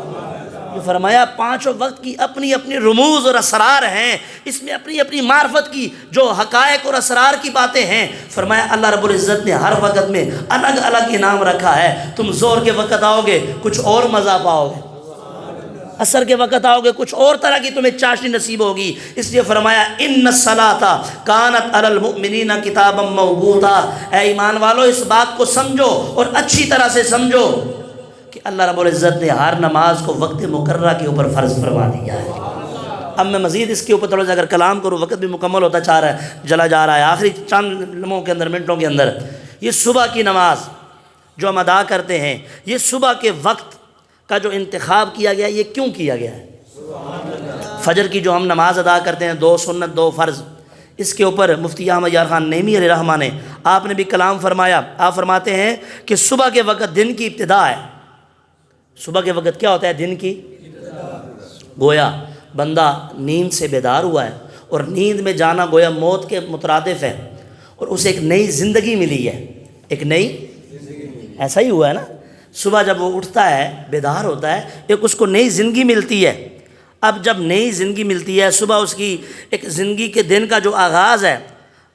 یہ فرمایا 5 وقت کی اپنی اپنی رموز اور اسرار ہیں، اس میں اپنی اپنی معرفت کی جو حقائق اور اسرار کی باتیں ہیں۔ فرمایا اللہ رب العزت نے ہر وقت میں الگ الگ انعام رکھا ہے۔ تم زور کے وقت آؤ گے کچھ اور مزہ پاؤ گے، عصر کے وقت آؤ گے کچھ اور طرح کی تمہیں چاشنی نصیب ہوگی۔ اس لیے فرمایا ان الصلاۃ کانت علی المؤمنین کتابا موقوتا، اے ایمان والو اس بات کو سمجھو اور اچھی طرح سے سمجھو کہ اللہ رب العزت نے ہر نماز کو وقت مقررہ کے اوپر فرض فرما دیا ہے۔ اب میں مزید اس کے اوپر تھوڑا سا اگر کلام کروں، وقت بھی مکمل ہوتا چلا جا رہا ہے، آخری چند لمحوں کے اندر، منٹوں کے اندر، یہ صبح کی نماز جو ہم ادا کرتے ہیں، یہ صبح کے وقت کا جو انتخاب کیا گیا یہ کیوں کیا گیا ہے؟ فجر کی جو ہم نماز ادا کرتے ہیں 2 سنت 2 فرض، اس کے اوپر مفتی احمد یار خان نیمی علیہ رحمہ نے آپ نے بھی کلام فرمایا۔ آپ فرماتے ہیں کہ صبح کے وقت دن کی ابتدا ہے۔ صبح کے وقت کیا ہوتا ہے؟ دن کی گویا بندہ نیند سے بیدار ہوا ہے اور نیند میں جانا گویا موت کے مترادف ہے، اور اسے ایک نئی زندگی ملی ہے، ایک نئی، ایسا ہی ہوا ہے نا، صبح جب وہ اٹھتا ہے بیدار ہوتا ہے ایک اس کو نئی زندگی ملتی ہے۔ اب جب نئی زندگی ملتی ہے، صبح اس کی ایک زندگی کے دن کا جو آغاز ہے،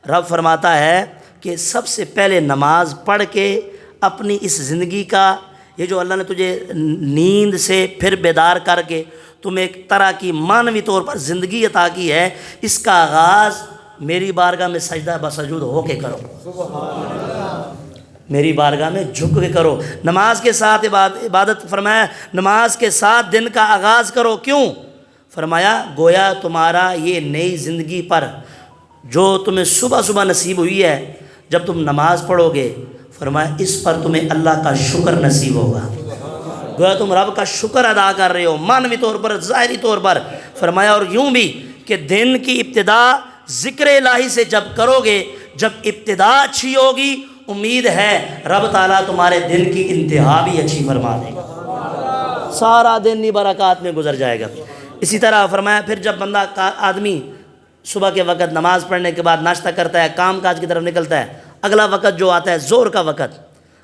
رب فرماتا ہے کہ سب سے پہلے نماز پڑھ کے اپنی اس زندگی کا، یہ جو اللہ نے تجھے نیند سے پھر بیدار کر کے تمہیں ایک طرح کی معنوی طور پر زندگی عطا کی ہے، اس کا آغاز میری بارگاہ میں سجدہ بسجود ہو کے کرو، میری بارگاہ میں جھک کے کرو۔ نماز کے ساتھ عبادت، فرمایا نماز کے ساتھ دن کا آغاز کرو۔ کیوں؟ فرمایا گویا تمہارا یہ نئی زندگی پر جو تمہیں صبح صبح نصیب ہوئی ہے، جب تم نماز پڑھو گے، فرمایا اس پر تمہیں اللہ کا شکر نصیب ہوگا، گویا تم رب کا شکر ادا کر رہے ہو معنوی طور پر، ظاہری طور پر۔ فرمایا اور یوں بھی کہ دن کی ابتدا ذکر الہی سے جب کرو گے، جب ابتدا اچھی ہوگی، امید ہے رب تعالیٰ تمہارے دن کی انتہا بھی اچھی فرما دے گا، سارا دن ہی برکات میں گزر جائے گا۔ اسی طرح فرمایا پھر جب بندہ آدمی صبح کے وقت نماز پڑھنے کے بعد ناشتہ کرتا ہے، کام کاج کی طرف نکلتا ہے، اگلا وقت جو آتا ہے زور کا وقت،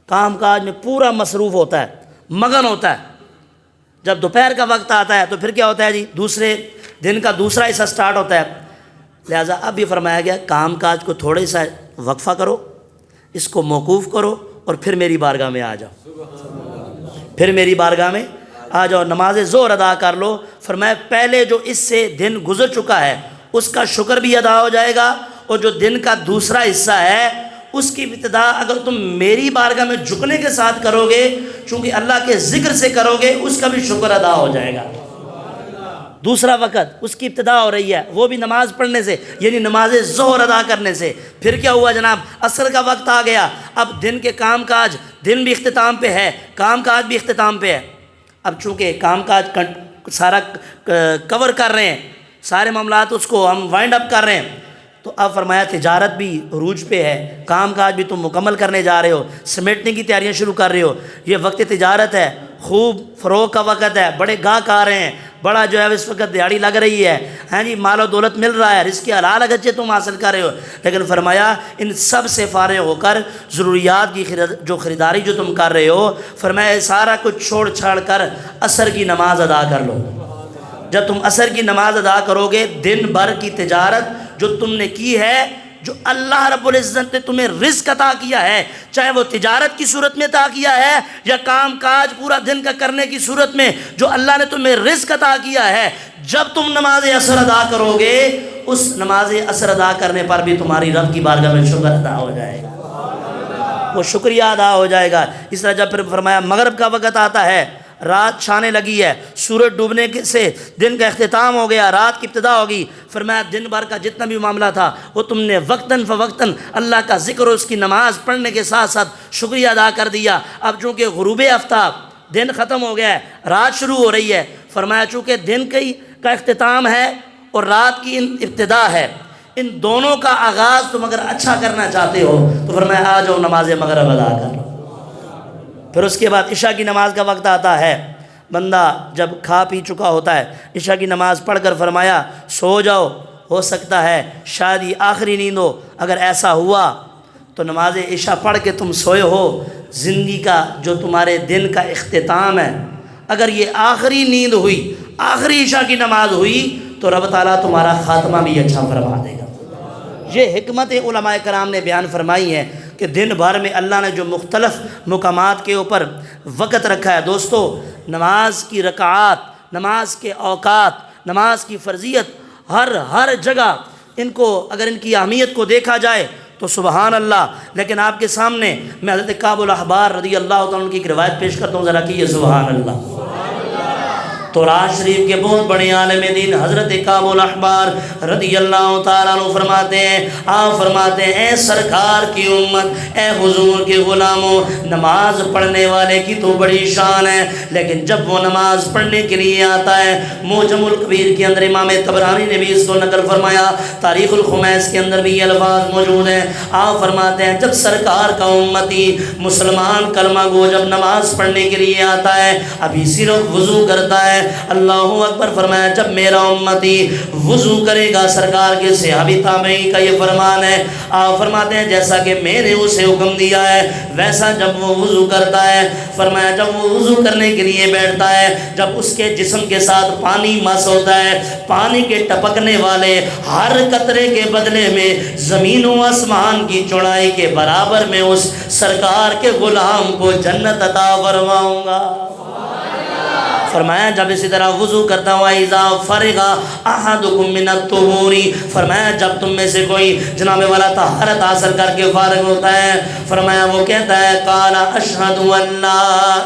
کام کاج میں پورا مصروف ہوتا ہے، مگن ہوتا ہے۔ جب دوپہر کا وقت آتا ہے تو پھر کیا ہوتا ہے جی، دوسرے دن کا دوسرا حصہ سٹارٹ ہوتا ہے۔ لہٰذا اب یہ فرمایا گیا کام کاج کو تھوڑے سا وقفہ کرو، اس کو موقوف کرو اور پھر میری بارگاہ میں آ جاؤ، پھر میری بارگاہ میں آ جاؤ، نماز ظہر ادا کر لو۔ فرمایا پہلے جو اس سے دن گزر چکا ہے اس کا شکر بھی ادا ہو جائے گا، اور جو دن کا دوسرا حصہ ہے اس کی ابتدا اگر تم میری بارگاہ میں جھکنے کے ساتھ کرو گے، چونکہ اللہ کے ذکر سے کرو گے، اس کا بھی شکر ادا ہو جائے گا۔ دوسرا وقت اس کی ابتدا ہو رہی ہے، وہ بھی نماز پڑھنے سے، یعنی نماز ظہر ادا کرنے سے۔ پھر کیا ہوا جناب، عصر کا وقت آ گیا، اب دن کے کام کاج، دن بھی اختتام پہ ہے، کام کاج بھی اختتام پہ ہے۔ اب چونکہ کام کاج سارا کور کر رہے ہیں، سارے معاملات اس کو ہم وائنڈ اپ کر رہے ہیں، تو اب فرمایا تجارت بھی عروج پہ ہے، کام کاج بھی تم مکمل کرنے جا رہے ہو، سمیٹنے کی تیاریاں شروع کر رہے ہو، یہ وقت تجارت ہے، خوب فروغ کا وقت ہے، بڑے گاہک آ رہے ہیں، بڑا جو ہے اس وقت دیہڑی لگ رہی ہے، ہاں جی، مال و دولت مل رہا ہے، رزق حلال اگرچہ تم حاصل کر رہے ہو، لیکن فرمایا ان سب سے فارغ ہو کر ضروریات کی جو خریداری جو تم کر رہے ہو، فرمایا سارا کچھ چھوڑ چھاڑ کر عصر کی نماز ادا کر لو۔ جب تم عصر کی نماز ادا کرو گے، دن بھر کی تجارت جو تم نے کی ہے، جو اللہ رب العزت نے تمہیں رزق عطا کیا ہے، چاہے وہ تجارت کی صورت میں عطا کیا ہے یا کام کاج پورا دن کا کرنے کی صورت میں، جو اللہ نے تمہیں رزق عطا کیا ہے، جب تم نماز عصر ادا کرو گے، اس نماز عصر ادا کرنے پر بھی تمہاری رب کی بارگاہ میں شکر ادا ہو جائے گا، وہ شکریہ ادا ہو جائے گا۔ اس طرح جب پھر فرمایا مغرب کا وقت آتا ہے، رات چھانے لگی ہے، سورج ڈوبنے سے دن کا اختتام ہو گیا، رات کی ابتدا ہوگی، فرمایا دن بھر کا جتنا بھی معاملہ تھا وہ تم نے وقتاً فوقتاً اللہ کا ذکر اور اس کی نماز پڑھنے کے ساتھ ساتھ شکریہ ادا کر دیا۔ اب چونکہ غروب آفتاب، دن ختم ہو گیا ہے، رات شروع ہو رہی ہے، فرمایا چونکہ دن کا اختتام ہے اور رات کی ابتدا ہے، ان دونوں کا آغاز تم اگر اچھا کرنا چاہتے ہو تو فرمایا آ جاؤ نماز مغرب ادا کر لو۔ پھر اس کے بعد عشاء کی نماز کا وقت آتا ہے، بندہ جب کھا پی چکا ہوتا ہے، عشاء کی نماز پڑھ کر فرمایا سو جاؤ، ہو سکتا ہے شاید یہ آخری نیند ہو، اگر ایسا ہوا تو نماز عشاء پڑھ کے تم سوئے ہو، زندگی کا جو تمہارے دن کا اختتام ہے، اگر یہ آخری نیند ہوئی، آخری عشاء کی نماز ہوئی، تو رب تعالیٰ تمہارا خاتمہ بھی اچھا فرما دے گا۔ یہ حکمت علماء کرام نے بیان فرمائی ہے کہ دن بھر میں اللہ نے جو مختلف مقامات کے اوپر وقت رکھا ہے، دوستو نماز کی رکعات، نماز کے اوقات، نماز کی فرضیت، ہر جگہ ان کو اگر ان کی اہمیت کو دیکھا جائے تو سبحان اللہ۔ لیکن آپ کے سامنے میں حضرت کعب الاحبار رضی اللہ تعالیٰ عنہ کی ایک روایت پیش کرتا ہوں، ذرا کیجیے سبحان اللہ۔ تورات شریف کے بہت بڑے عالم دین حضرت کعب الاحبار رضی اللہ تعالیٰ عنہ فرماتے ہیں، آپ فرماتے ہیں اے سرکار کی امت، اے حضور کے غلاموں، نماز پڑھنے والے کی تو بڑی شان ہے، لیکن جب وہ نماز پڑھنے کے لیے آتا ہے، معجم الکبیر کے اندر امام طبرانی نے بھی اس کو نقل فرمایا، تاریخ الخمیس کے اندر بھی یہ الفاظ موجود ہیں، آپ فرماتے ہیں جب سرکار کا امتی مسلمان کلمہ گو جب نماز پڑھنے کے لیے آتا ہے، ابھی صرف وضو کرتا ہے، اللہ اکبر فرمایا جب میرا امتی وضو کرے گا، سرکار کے صحابی تابعی کا یہ فرمان ہے، آپ فرماتے ہیں جیسا کہ میں نے اسے حکم دیا ہے ویسا جب وہ وضو کرتا ہے، فرمایا جب وہ وضو کرنے کے لیے بیٹھتا ہے، جب اس کے جسم کے ساتھ پانی مس ہوتا ہے، پانی کے ٹپکنے والے ہر قطرے کے بدلے میں زمین و آسمان کی چوڑائی کے برابر میں اس سرکار کے غلام کو جنت عطا فرماؤں گا۔ فرمایا جب اسی طرح وضو کرتا ہوا اذا فرغ احدکم من الطہور، فرمایا جب تم میں سے کوئی جناب والا طہارت حاصل کر کے فارغ ہوتا ہے، فرمایا وہ کہتا ہے قال اشہد ان لا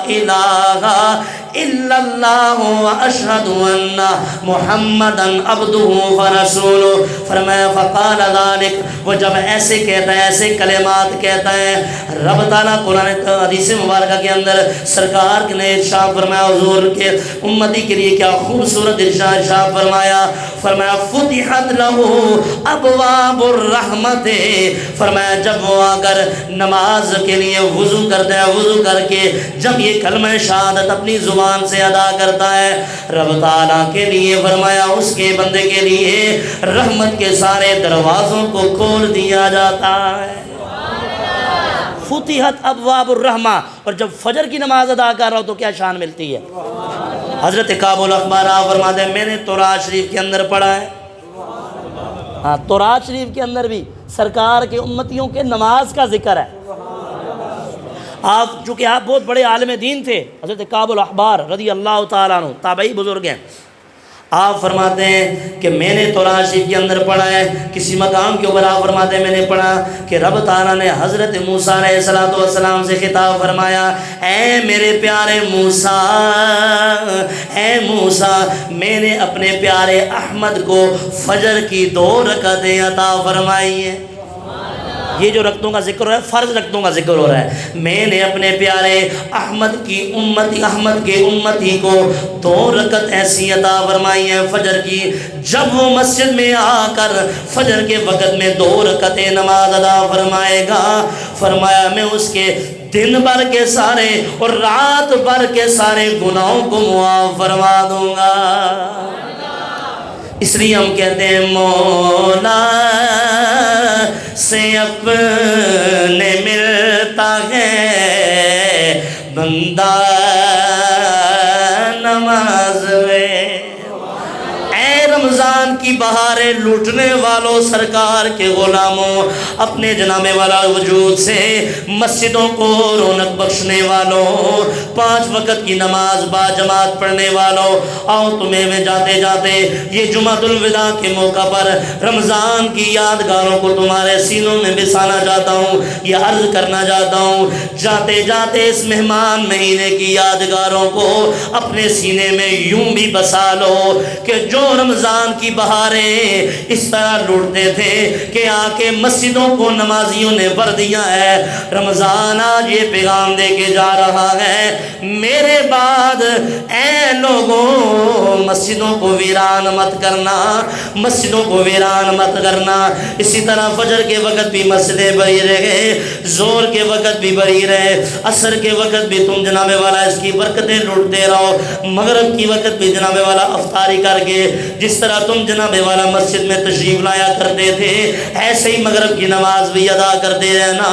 الہ الا اللہ واشہد ان محمدا عبدہ ورسولہ، فرمایا فقال ذلك، وہ جب ایسے کہتا ہے، ایسے کلمات کہتا ہے، رب تعالیٰ قرآن حدیث مبارکہ کے اندر سرکار نے ارشاد فرمایا حضور کے امتی کے لیے کیا خوبصورت ارشاد فرمایا، فرمایا فتحت لہ ابواب الرحمت، فرمایا جب وہ اگر نماز کے لیے وضو کرتا ہے، وضو کر کے جب یہ کلمہ شہادت اپنی زبان سے ادا کرتا ہے، رب تعالیٰ کے لیے فرمایا اس کے بندے کے لیے رحمت کے سارے دروازوں کو کھول دیا جاتا ہے۔ فتحت ابواب الرحمہ، اور جب فجر کی نماز ادا کر رہا ہو تو کیا شان ملتی ہے۔ حضرت کعب الاحبار فرماتے ہیں میں نے تورات شریف کے اندر پڑھا ہے، ہاں تورات شریف کے اندر بھی سرکار کے امتیوں کے نماز کا ذکر ہے۔ آپ چونکہ آپ بہت بڑے عالم دین تھے، حضرت کعب الاحبار رضی اللہ تعالیٰ عنہ تابعی بزرگ ہیں، آپ فرماتے ہیں کہ میں نے تورات شریف کے اندر پڑھا ہے، کسی مقام کے اوپر آپ فرماتے ہیں میں نے پڑھا کہ رب تعالیٰ نے حضرت موسیٰ علیہ السلام سے خطاب فرمایا، اے میرے پیارے موسیٰ، اے موسیٰ، میں نے اپنے پیارے احمد کو فجر کی 2 رکعتیں عطا فرمائی ہیں۔ یہ جو رکعتوں کا ذکر ہو رہا ہے فرض رکعتوں کا ذکر ہو رہا ہے، میں نے اپنے پیارے احمد کے امتی کو 2 رکعت ایسی عطا فرمائی ہیں فجر کی، جب وہ مسجد میں آ کر فجر کے وقت میں 2 رکعتیں نماز ادا فرمائے گا، فرمایا میں اس کے دن بھر کے سارے اور رات بھر کے سارے گناہوں کو معاف فرما دوں گا۔ اس لیے ہم کہتے ہیں مولا سے اپنے ملتا ہے بندہ نماز میں، اے رمضان کی بہاریں لوٹنے والوں، سرکار کے غلاموں، اپنے جناب والا وجود سے مسجدوں کو رونق بخشنے والوں، 5 وقت کی نماز با جماعت پڑھنے والوں، آؤ تمہیں میں جاتے جاتے یہ جمعۃ الوداع کے موقع پر رمضان کی یادگاروں کو تمہارے سینوں میں بسانا چاہتا ہوں، یہ عرض کرنا چاہتا ہوں، جاتے جاتے اس مہمان مہینے کی یادگاروں کو اپنے سینے میں یوں بھی بسا لو کہ جو رمضان کی بہاریں اس طرح لوٹتے تھے کہ آ کے مسجدوں کو نمازیوں نے بھر دیا ہے، رمضان آج یہ پیغام دے کے جا رہا ہے میرے بعد اے لوگوں مسجدوں کو ویران مت کرنا، مسجدوں کو ویران مت کرنا۔ اسی طرح فجر کے وقت بھی مسجدیں بھری رہے، زور کے وقت بھی بھری رہے، عصر کے وقت بھی تم جناب والا اس کی برکتیں لوٹتے رہو، مغرب کی وقت بھی جناب والا افطاری کر کے جس طرح تم جناب والا مسجد میں تشریف لایا کرتے تھے ایسے ہی مغرب کی نماز بھی ادا کرتے رہنا،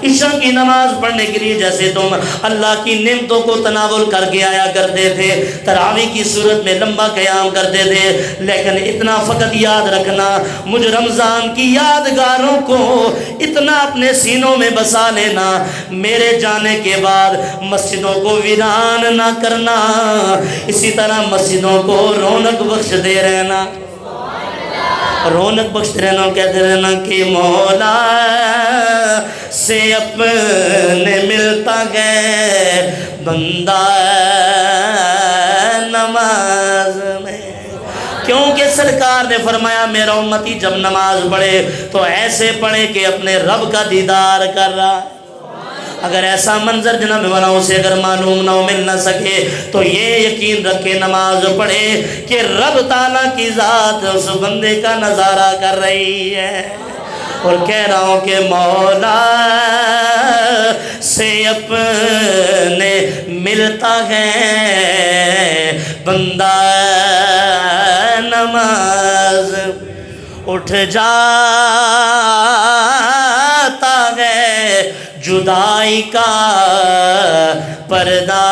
عشاء کی نماز پڑھنے کے لیے جیسے تم اللہ کی نعمتوں کو تناول کر کے آیا کرتے تھے، تراویح کی صورت میں لمبا قیام کرتے تھے، لیکن اتنا فقط یاد رکھنا مجھ رمضان کی یادگاروں کو اتنا اپنے سینوں میں بسا لینا، میرے جانے کے بعد مسجدوں کو ویران نہ کرنا، اسی طرح مسجدوں کو رونق بخشتے رہنا، رونق بخشتے رہنا، کہتے رہنا کہ مولا سے اپنے ملتا ہے بندہ نماز میں، کیونکہ سرکار نے فرمایا میرا امتی جب نماز پڑھے تو ایسے پڑھے کہ اپنے رب کا دیدار کر رہا ہے۔ اگر ایسا منظر جناب والا اسے اگر معلوم نہ ہو مل نہ سکے تو یہ یقین رکھے نماز پڑھے کہ رب تعالیٰ کی ذات اس بندے کا نظارہ کر رہی ہے۔ اور کہہ رہا ہوں کہ مولا سے اپنے ملتا ہے بندہ نماز، اٹھ جاتا ہے جدائی کا پردہ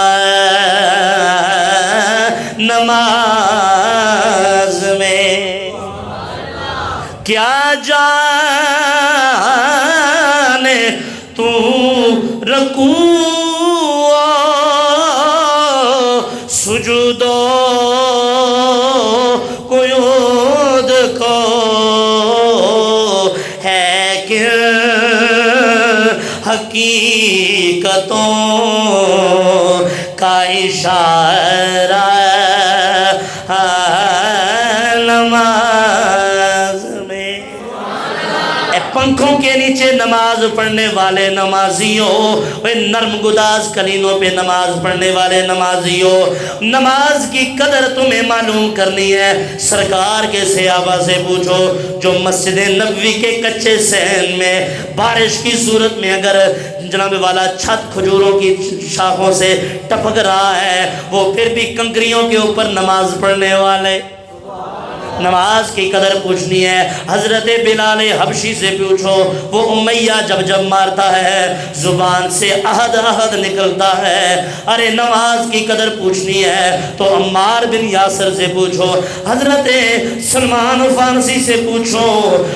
نماز میں، کیا جانے تو رکوع سجود قیود کو ہے کہ حقیقتوں کا اشارہ نماز میں۔ اے پنکھوں کے نیچے نماز پڑھنے والے نمازیوں، اے نرم گداز کلینوں پہ نماز پڑھنے والے نمازیوں، نماز کی قدر تمہیں معلوم کرنی ہے۔ سرکار کے صحابہ سے پوچھو جو مسجد نبوی کے کچے صحن میں بارش کی صورت میں اگر جناب والا چھت کھجوروں کی شاخوں سے ٹپک رہا ہے، وہ پھر بھی کنکریوں کے اوپر نماز پڑھنے والے۔ نماز کی قدر پوچھنی ہے۔ حضرت بلال حبشی سے پوچھو، وہ امیہ جب جب مارتا ہے زبان سے احد احد نکلتا ہے۔ ارے نماز کی قدر پوچھنی ہے تو عمار بن یاسر سے پوچھو، حضرت سلمان فارسی سے پوچھو،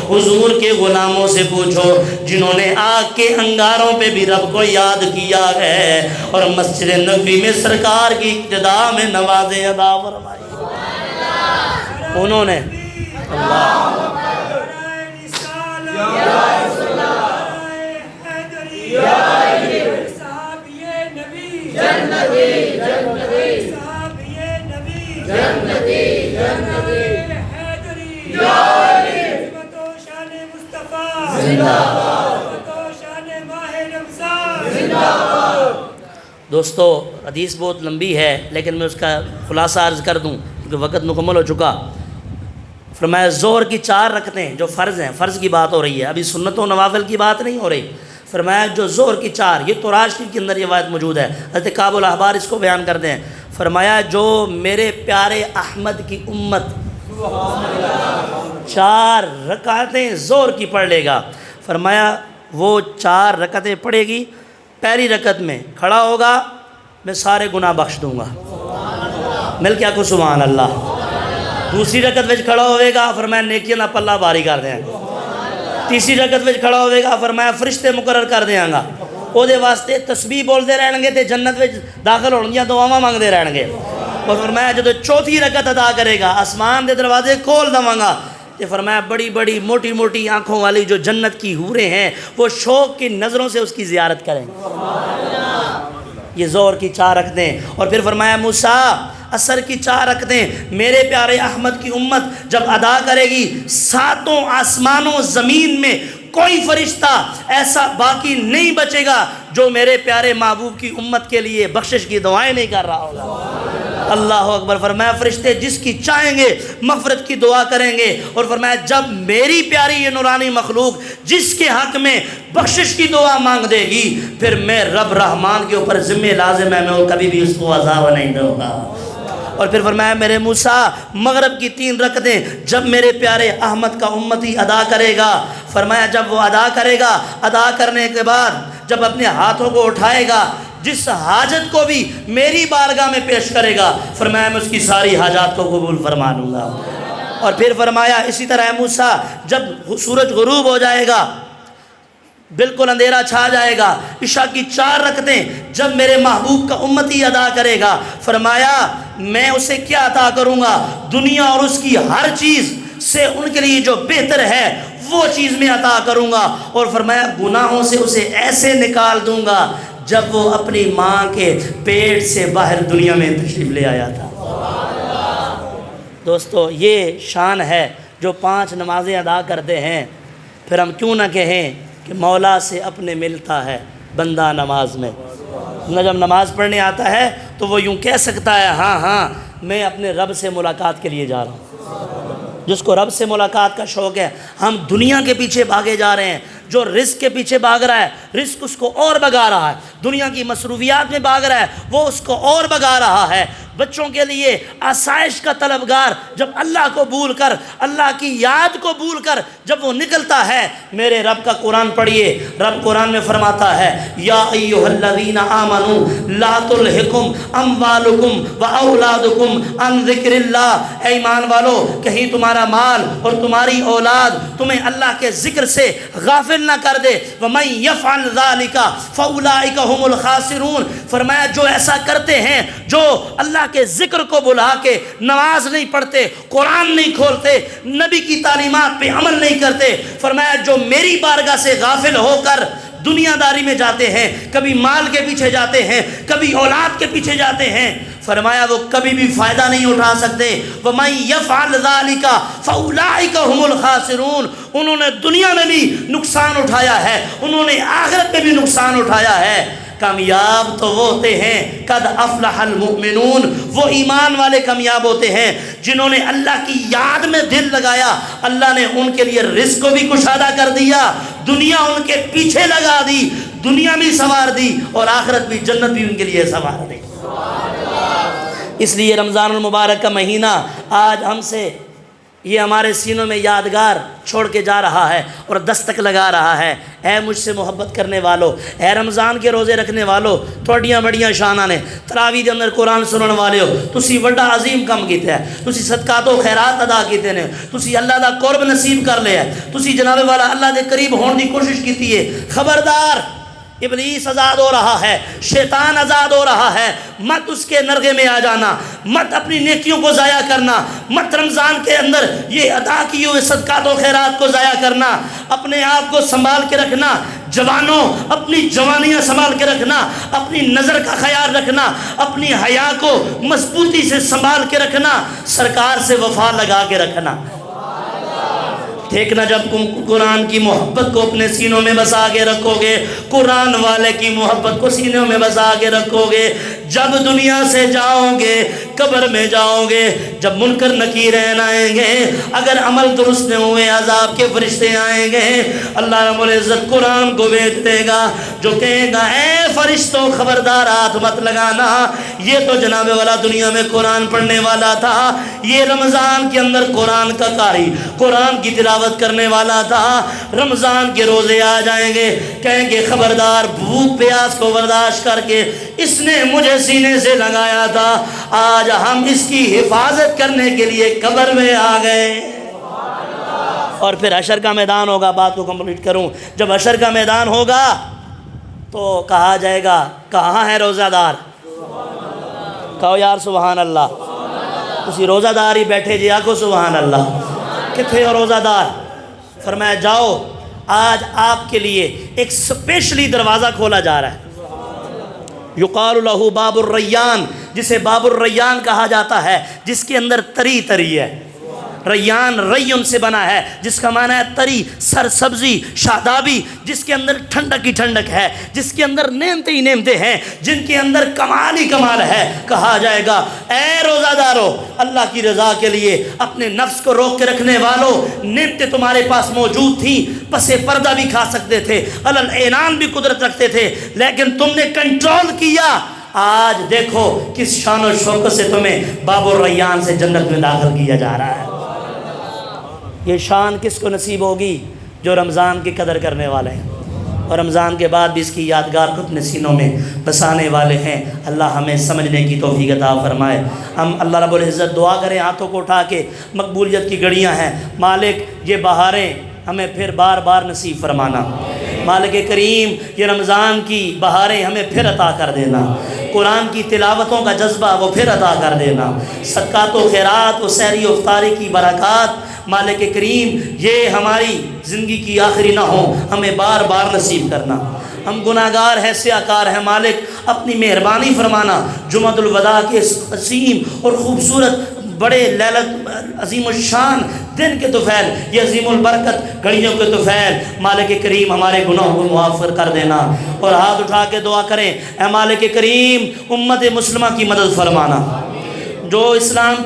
حضور کے غلاموں سے پوچھو جنہوں نے آگ کے انگاروں پہ بھی رب کو یاد کیا ہے اور مسجد نبوی میں سرکار کی ابتدا میں نمازیں ادا فرمائی انہوں نے۔ دوستو حدیث بہت لمبی ہے لیکن میں اس کا خلاصہ عرض کر دوں کیونکہ وقت مکمل ہو چکا۔ فرمایا ظہر کی 4 رکعتیں جو فرض ہیں، فرض کی بات ہو رہی ہے، ابھی سنت و نوافل کی بات نہیں ہو رہی۔ فرمایا جو ظہر کی 4، یہ تراج شریف کے اندر یہ روایت موجود ہے، حضرت کعب الاحبار اس کو بیان کرتے ہیں۔ فرمایا جو میرے پیارے احمد کی امت 4 رکعتیں ظہر کی پڑھ لے گا، فرمایا وہ 4 رکعتیں پڑھے گی، پہلی رکعت میں کھڑا ہوگا میں سارے گناہ بخش دوں گا، مل کیا کو سبحان اللہ۔ دوسری رکعت وچ کھڑا ہوئے گا، فرمایا نیکیاں دا پلہ باری کر دیاں گا۔ تیسری رکعت وچ کھڑا ہوئے گا، فرمایا فرشتے مقرر کر دیاں گا، او دے واسطے تسبیح بولدے رہن گے تے جنت وچ داخل ہون گیا دعاواں مانگدے رہن گے۔ اور فرمایا جدو چوتھی رکعت ادا کرے گا آسمان دے دروازے کھول دواں گا، تے فرمایا بڑی بڑی موٹی موٹی آنکھوں والی جو جنت کی حوریں ہیں وہ شوق کی نظروں سے اس کی زیارت کریں۔ یہ ظہر کی 4 رکعتیں۔ اور پھر فرمایا موسیٰ عصر کی 4 رکعتیں میرے پیارے احمد کی امت جب ادا کرے گی، 7 آسمانوں زمین میں کوئی فرشتہ ایسا باقی نہیں بچے گا جو میرے پیارے محبوب کی امت کے لیے بخشش کی دعائیں نہیں کر رہا ہوگا۔ اللہ اکبر۔ فرمایا فرشتے جس کی چاہیں گے مغفرت کی دعا کریں گے، اور فرمایا جب میری پیاری یہ نورانی مخلوق جس کے حق میں بخشش کی دعا مانگ دے گی، پھر میں رب رحمان کے اوپر ذمہ لازم ہے میں کبھی بھی اس کو عذاب نہیں دوں گا۔ اور پھر فرمایا میرے موسیٰ مغرب کی 3 رکعتیں جب میرے پیارے احمد کا امتی ادا کرے گا، فرمایا جب وہ ادا کرے گا، ادا کرنے کے بعد جب اپنے ہاتھوں کو اٹھائے گا، جس حاجت کو بھی میری بارگاہ میں پیش کرے گا، فرمایا میں اس کی ساری حاجات کو قبول فرما لوں گا۔ اور پھر فرمایا اسی طرح موسیٰ جب سورج غروب ہو جائے گا، بالکل اندھیرا چھا جائے گا، عشاء کی 4 رکعتیں جب میرے محبوب کا امتی ادا کرے گا، فرمایا میں اسے کیا عطا کروں گا، دنیا اور اس کی ہر چیز سے ان کے لیے جو بہتر ہے وہ چیز میں عطا کروں گا، اور فرمایا گناہوں سے اسے ایسے نکال دوں گا جب وہ اپنی ماں کے پیٹ سے باہر دنیا میں تشریف لے آیا تھا۔ دوستو یہ شان ہے جو 5 نمازیں ادا کرتے ہیں، پھر ہم کیوں نہ کہیں کہ مولا سے اپنے ملتا ہے بندہ نماز میں۔ جب نماز پڑھنے آتا ہے تو وہ یوں کہہ سکتا ہے ہاں ہاں میں اپنے رب سے ملاقات کے لیے جا رہا ہوں۔ جس کو رب سے ملاقات کا شوق ہے. ہم دنیا کے پیچھے بھاگے جا رہے ہیں. جو رزق کے پیچھے بھاگ رہا ہے رزق اس کو اور بھگا رہا ہے. دنیا کی مصروفیات میں بھاگ رہا ہے وہ اس کو اور بھگا رہا ہے. بچوں کے لیے آسائش کا طلبگار جب اللہ کو بھول کر, اللہ کی یاد کو بھول کر جب وہ نکلتا ہے, میرے رب کا قرآن پڑھیے. رب قرآن میں فرماتا ہے یا ایھا الذین آمنوا لا تلھکم اموالکم واولادکم عن ذکر اللہ. اے ایمان والو, کہیں تمہارا مال اور تمہاری اولاد تمہیں اللہ کے ذکر سے غافل نہ کر دے. ومن یفعل ذلک فاولئک هم الخاسرون. فرمایا جو ایسا کرتے ہیں, جو اللہ کے ذکر کو بلا کے نماز نہیں پڑھتے, قرآن نہیں کھولتے, نبی کی تعلیمات پہ عمل نہیں کرتے, فرمایا جو میری بارگاہ سے غافل ہو کر دنیا داری میں جاتے ہیں, کبھی مال کے پیچھے جاتے ہیں, کبھی اولاد کے پیچھے جاتے ہیں, فرمایا وہ کبھی بھی فائدہ نہیں اٹھا سکتے. وَمَن يَفْعَلْ ذَلِكَ فَأُولَٰئِكَ هُمُ الْخَاسِرُونَ. انہوں نے دنیا میں بھی نقصان اٹھایا ہے, انہوں نے آخرت میں بھی نقصان اٹھایا ہے. کامیاب تو وہ ہوتے ہیں قد افلح المؤمنون, وہ ایمان والے کامیاب ہوتے ہیں جنہوں نے اللہ کی یاد میں دل لگایا. اللہ نے ان کے لیے رزق کو بھی کشادہ کر دیا, دنیا ان کے پیچھے لگا دی, دنیا بھی سنوار دی اور آخرت بھی, جنت بھی ان کے لیے سنوار دی. اس لیے رمضان المبارک کا مہینہ آج ہم سے یہ ہمارے سینوں میں یادگار چھوڑ کے جا رہا ہے اور دستک لگا رہا ہے. اے مجھ سے محبت کرنے والو, اے رمضان کے روزے رکھنے والو, تھوڑیاں بڑیاں شاناں نے تراویح دے اندر قرآن سنن والے ہو, تسی بڑا عظیم کم کیتا ہے, تسی صدقات و خیرات ادا کیتے نے, تسی اللہ دا قرب نصیب کر لیا ہے, تسی جناب والا اللہ دے قریب ہون دی کوشش کیتی ہے. خبردار, ابلیس آزاد ہو رہا ہے, شیطان آزاد ہو رہا ہے. مت اس کے نرغے میں آ جانا, مت اپنی نیکیوں کو ضائع کرنا, مت رمضان کے اندر یہ ادا کیے ہوئے صدقات و خیرات کو ضائع کرنا. اپنے آپ کو سنبھال کے رکھنا. جوانوں, اپنی جوانیاں سنبھال کے رکھنا, اپنی نظر کا خیال رکھنا, اپنی حیا کو مضبوطی سے سنبھال کے رکھنا, سرکار سے وفا لگا کے رکھنا. دیکھنا, جب تم قرآن کی محبت کو اپنے سینوں میں بسا کے رکھو گے, قرآن والے کی محبت کو سینوں میں بسا کے رکھو گے, جب دنیا سے جاؤ گے, قبر میں جاؤ گے, جب منکر نکیرین آئیں گے, اگر عمل درست نہ ہوئے عذاب کے فرشتے آئیں گے, اللہ رب العزت قرآن کو بھیج دے گا جو کہے گا اے فرشتوں خبردار ہاتھ مت لگانا, یہ تو جناب والا دنیا میں قرآن پڑھنے والا تھا, یہ رمضان کے اندر قرآن کا قاری, قرآن کی تلاوت کرنے والا تھا. رمضان کے روزے آ جائیں گے, کہیں گے خبردار بھوک پیاس کو برداشت کر کے اس نے مجھے سینے سے لگایا تھا, آج ہم اس کی حفاظت کرنے کے لیے قبر میں آ گئے. اور پھر حشر کا میدان ہوگا, بات کو کمپلیٹ کروں, جب حشر کا میدان ہوگا تو کہا جائے گا کہاں ہے روزہ دار؟ کہو یار سبحان اللہ. اسی روزہ دار ہی بیٹھے جی, آکھو سبحان اللہ. کتنے ہو روزہ دار؟ فرمایا جاؤ, آج آپ کے لیے ایک سپیشلی دروازہ کھولا جا رہا ہے, یقال لہ باب الریان, جسے باب الریان کہا جاتا ہے, جس کے اندر تری تری ہے. ریان ریون سے بنا ہے جس کا معنی ہے تری, سرسبزی, شادابی, جس کے اندر ٹھنڈک ہی ٹھنڈک ہے, جس کے اندر نعمتیں ہی نعمتیں ہیں, جن کے اندر کمال ہی کمال ہے. کہا جائے گا اے روزہ دارو, اللہ کی رضا کے لیے اپنے نفس کو روک کے رکھنے والو, نعمتیں تمہارے پاس موجود تھیں, پس پردہ بھی کھا سکتے تھے, علل اعلان بھی قدرت رکھتے تھے, لیکن تم نے کنٹرول کیا. آج دیکھو کس شان و شوکت سے تمہیں باب الریان سے جنت میں داخل کیا جا رہا ہے. یہ شان کس کو نصیب ہوگی؟ جو رمضان کی قدر کرنے والے ہیں اور رمضان کے بعد بھی اس کی یادگار کو اپنے سینوں میں بسانے والے ہیں. اللہ ہمیں سمجھنے کی توفیق عطا فرمائے. ہم اللہ رب العزت دعا کریں ہاتھوں کو اٹھا کے, مقبولیت کی گھڑیاں ہیں, مالک یہ بہاریں ہمیں پھر بار بار نصیب فرمانا. مالک کریم یہ رمضان کی بہاریں ہمیں پھر عطا کر دینا, قرآن کی تلاوتوں کا جذبہ وہ پھر عطا کر دینا, صدقات و خیرات و سحری و افطاری کی برکات مالک کریم یہ ہماری زندگی کی آخری نہ ہو, ہمیں بار بار نصیب کرنا. ہم گناہگار ہیں, سیاکار ہیں, مالک اپنی مہربانی فرمانا. جمعۃ الوداع کے عظیم اور خوبصورت بڑے لیلت عظیم الشان دن کے طفیل, یہ عظیم البرکت گھڑیوں کے طفیل, مالک کریم ہمارے گناہوں کو معاف کر دینا. اور ہاتھ اٹھا کے دعا کریں اے مالک کریم امت مسلمہ کی مدد فرمانا, جو اسلام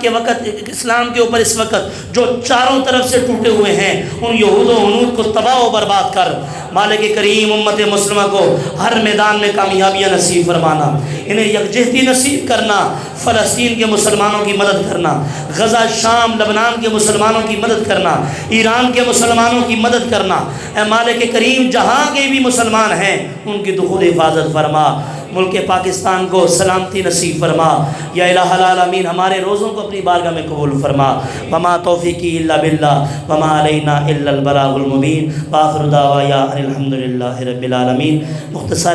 کے اوپر اس وقت جو چاروں طرف سے ٹوٹے ہوئے ہیں ان یہود و ہنود کو تباہ و برباد کر مالک کریم امت مسلمہ کو ہر میدان میں کامیابیاں نصیب فرمانا، انہیں یکجہتی نصیب کرنا، فلسطین کے مسلمانوں کی مدد کرنا، غزہ شام لبنان کے مسلمانوں کی مدد کرنا، ایران کے مسلمانوں کی مدد کرنا، اے مالک کریم جہاں کے بھی مسلمان ہیں ان کی دخول حفاظت فرما، ملک پاکستان کو سلامتی نصیب فرما، یا الہ العالمین ہمارے روزوں کو اپنی بارگاہ میں قبول فرما، وما توفیقی الا باللہ وما علینا الا البلاغ المبین، وآخر دعوایا ان الحمدللہ رب العالمین۔ مختصر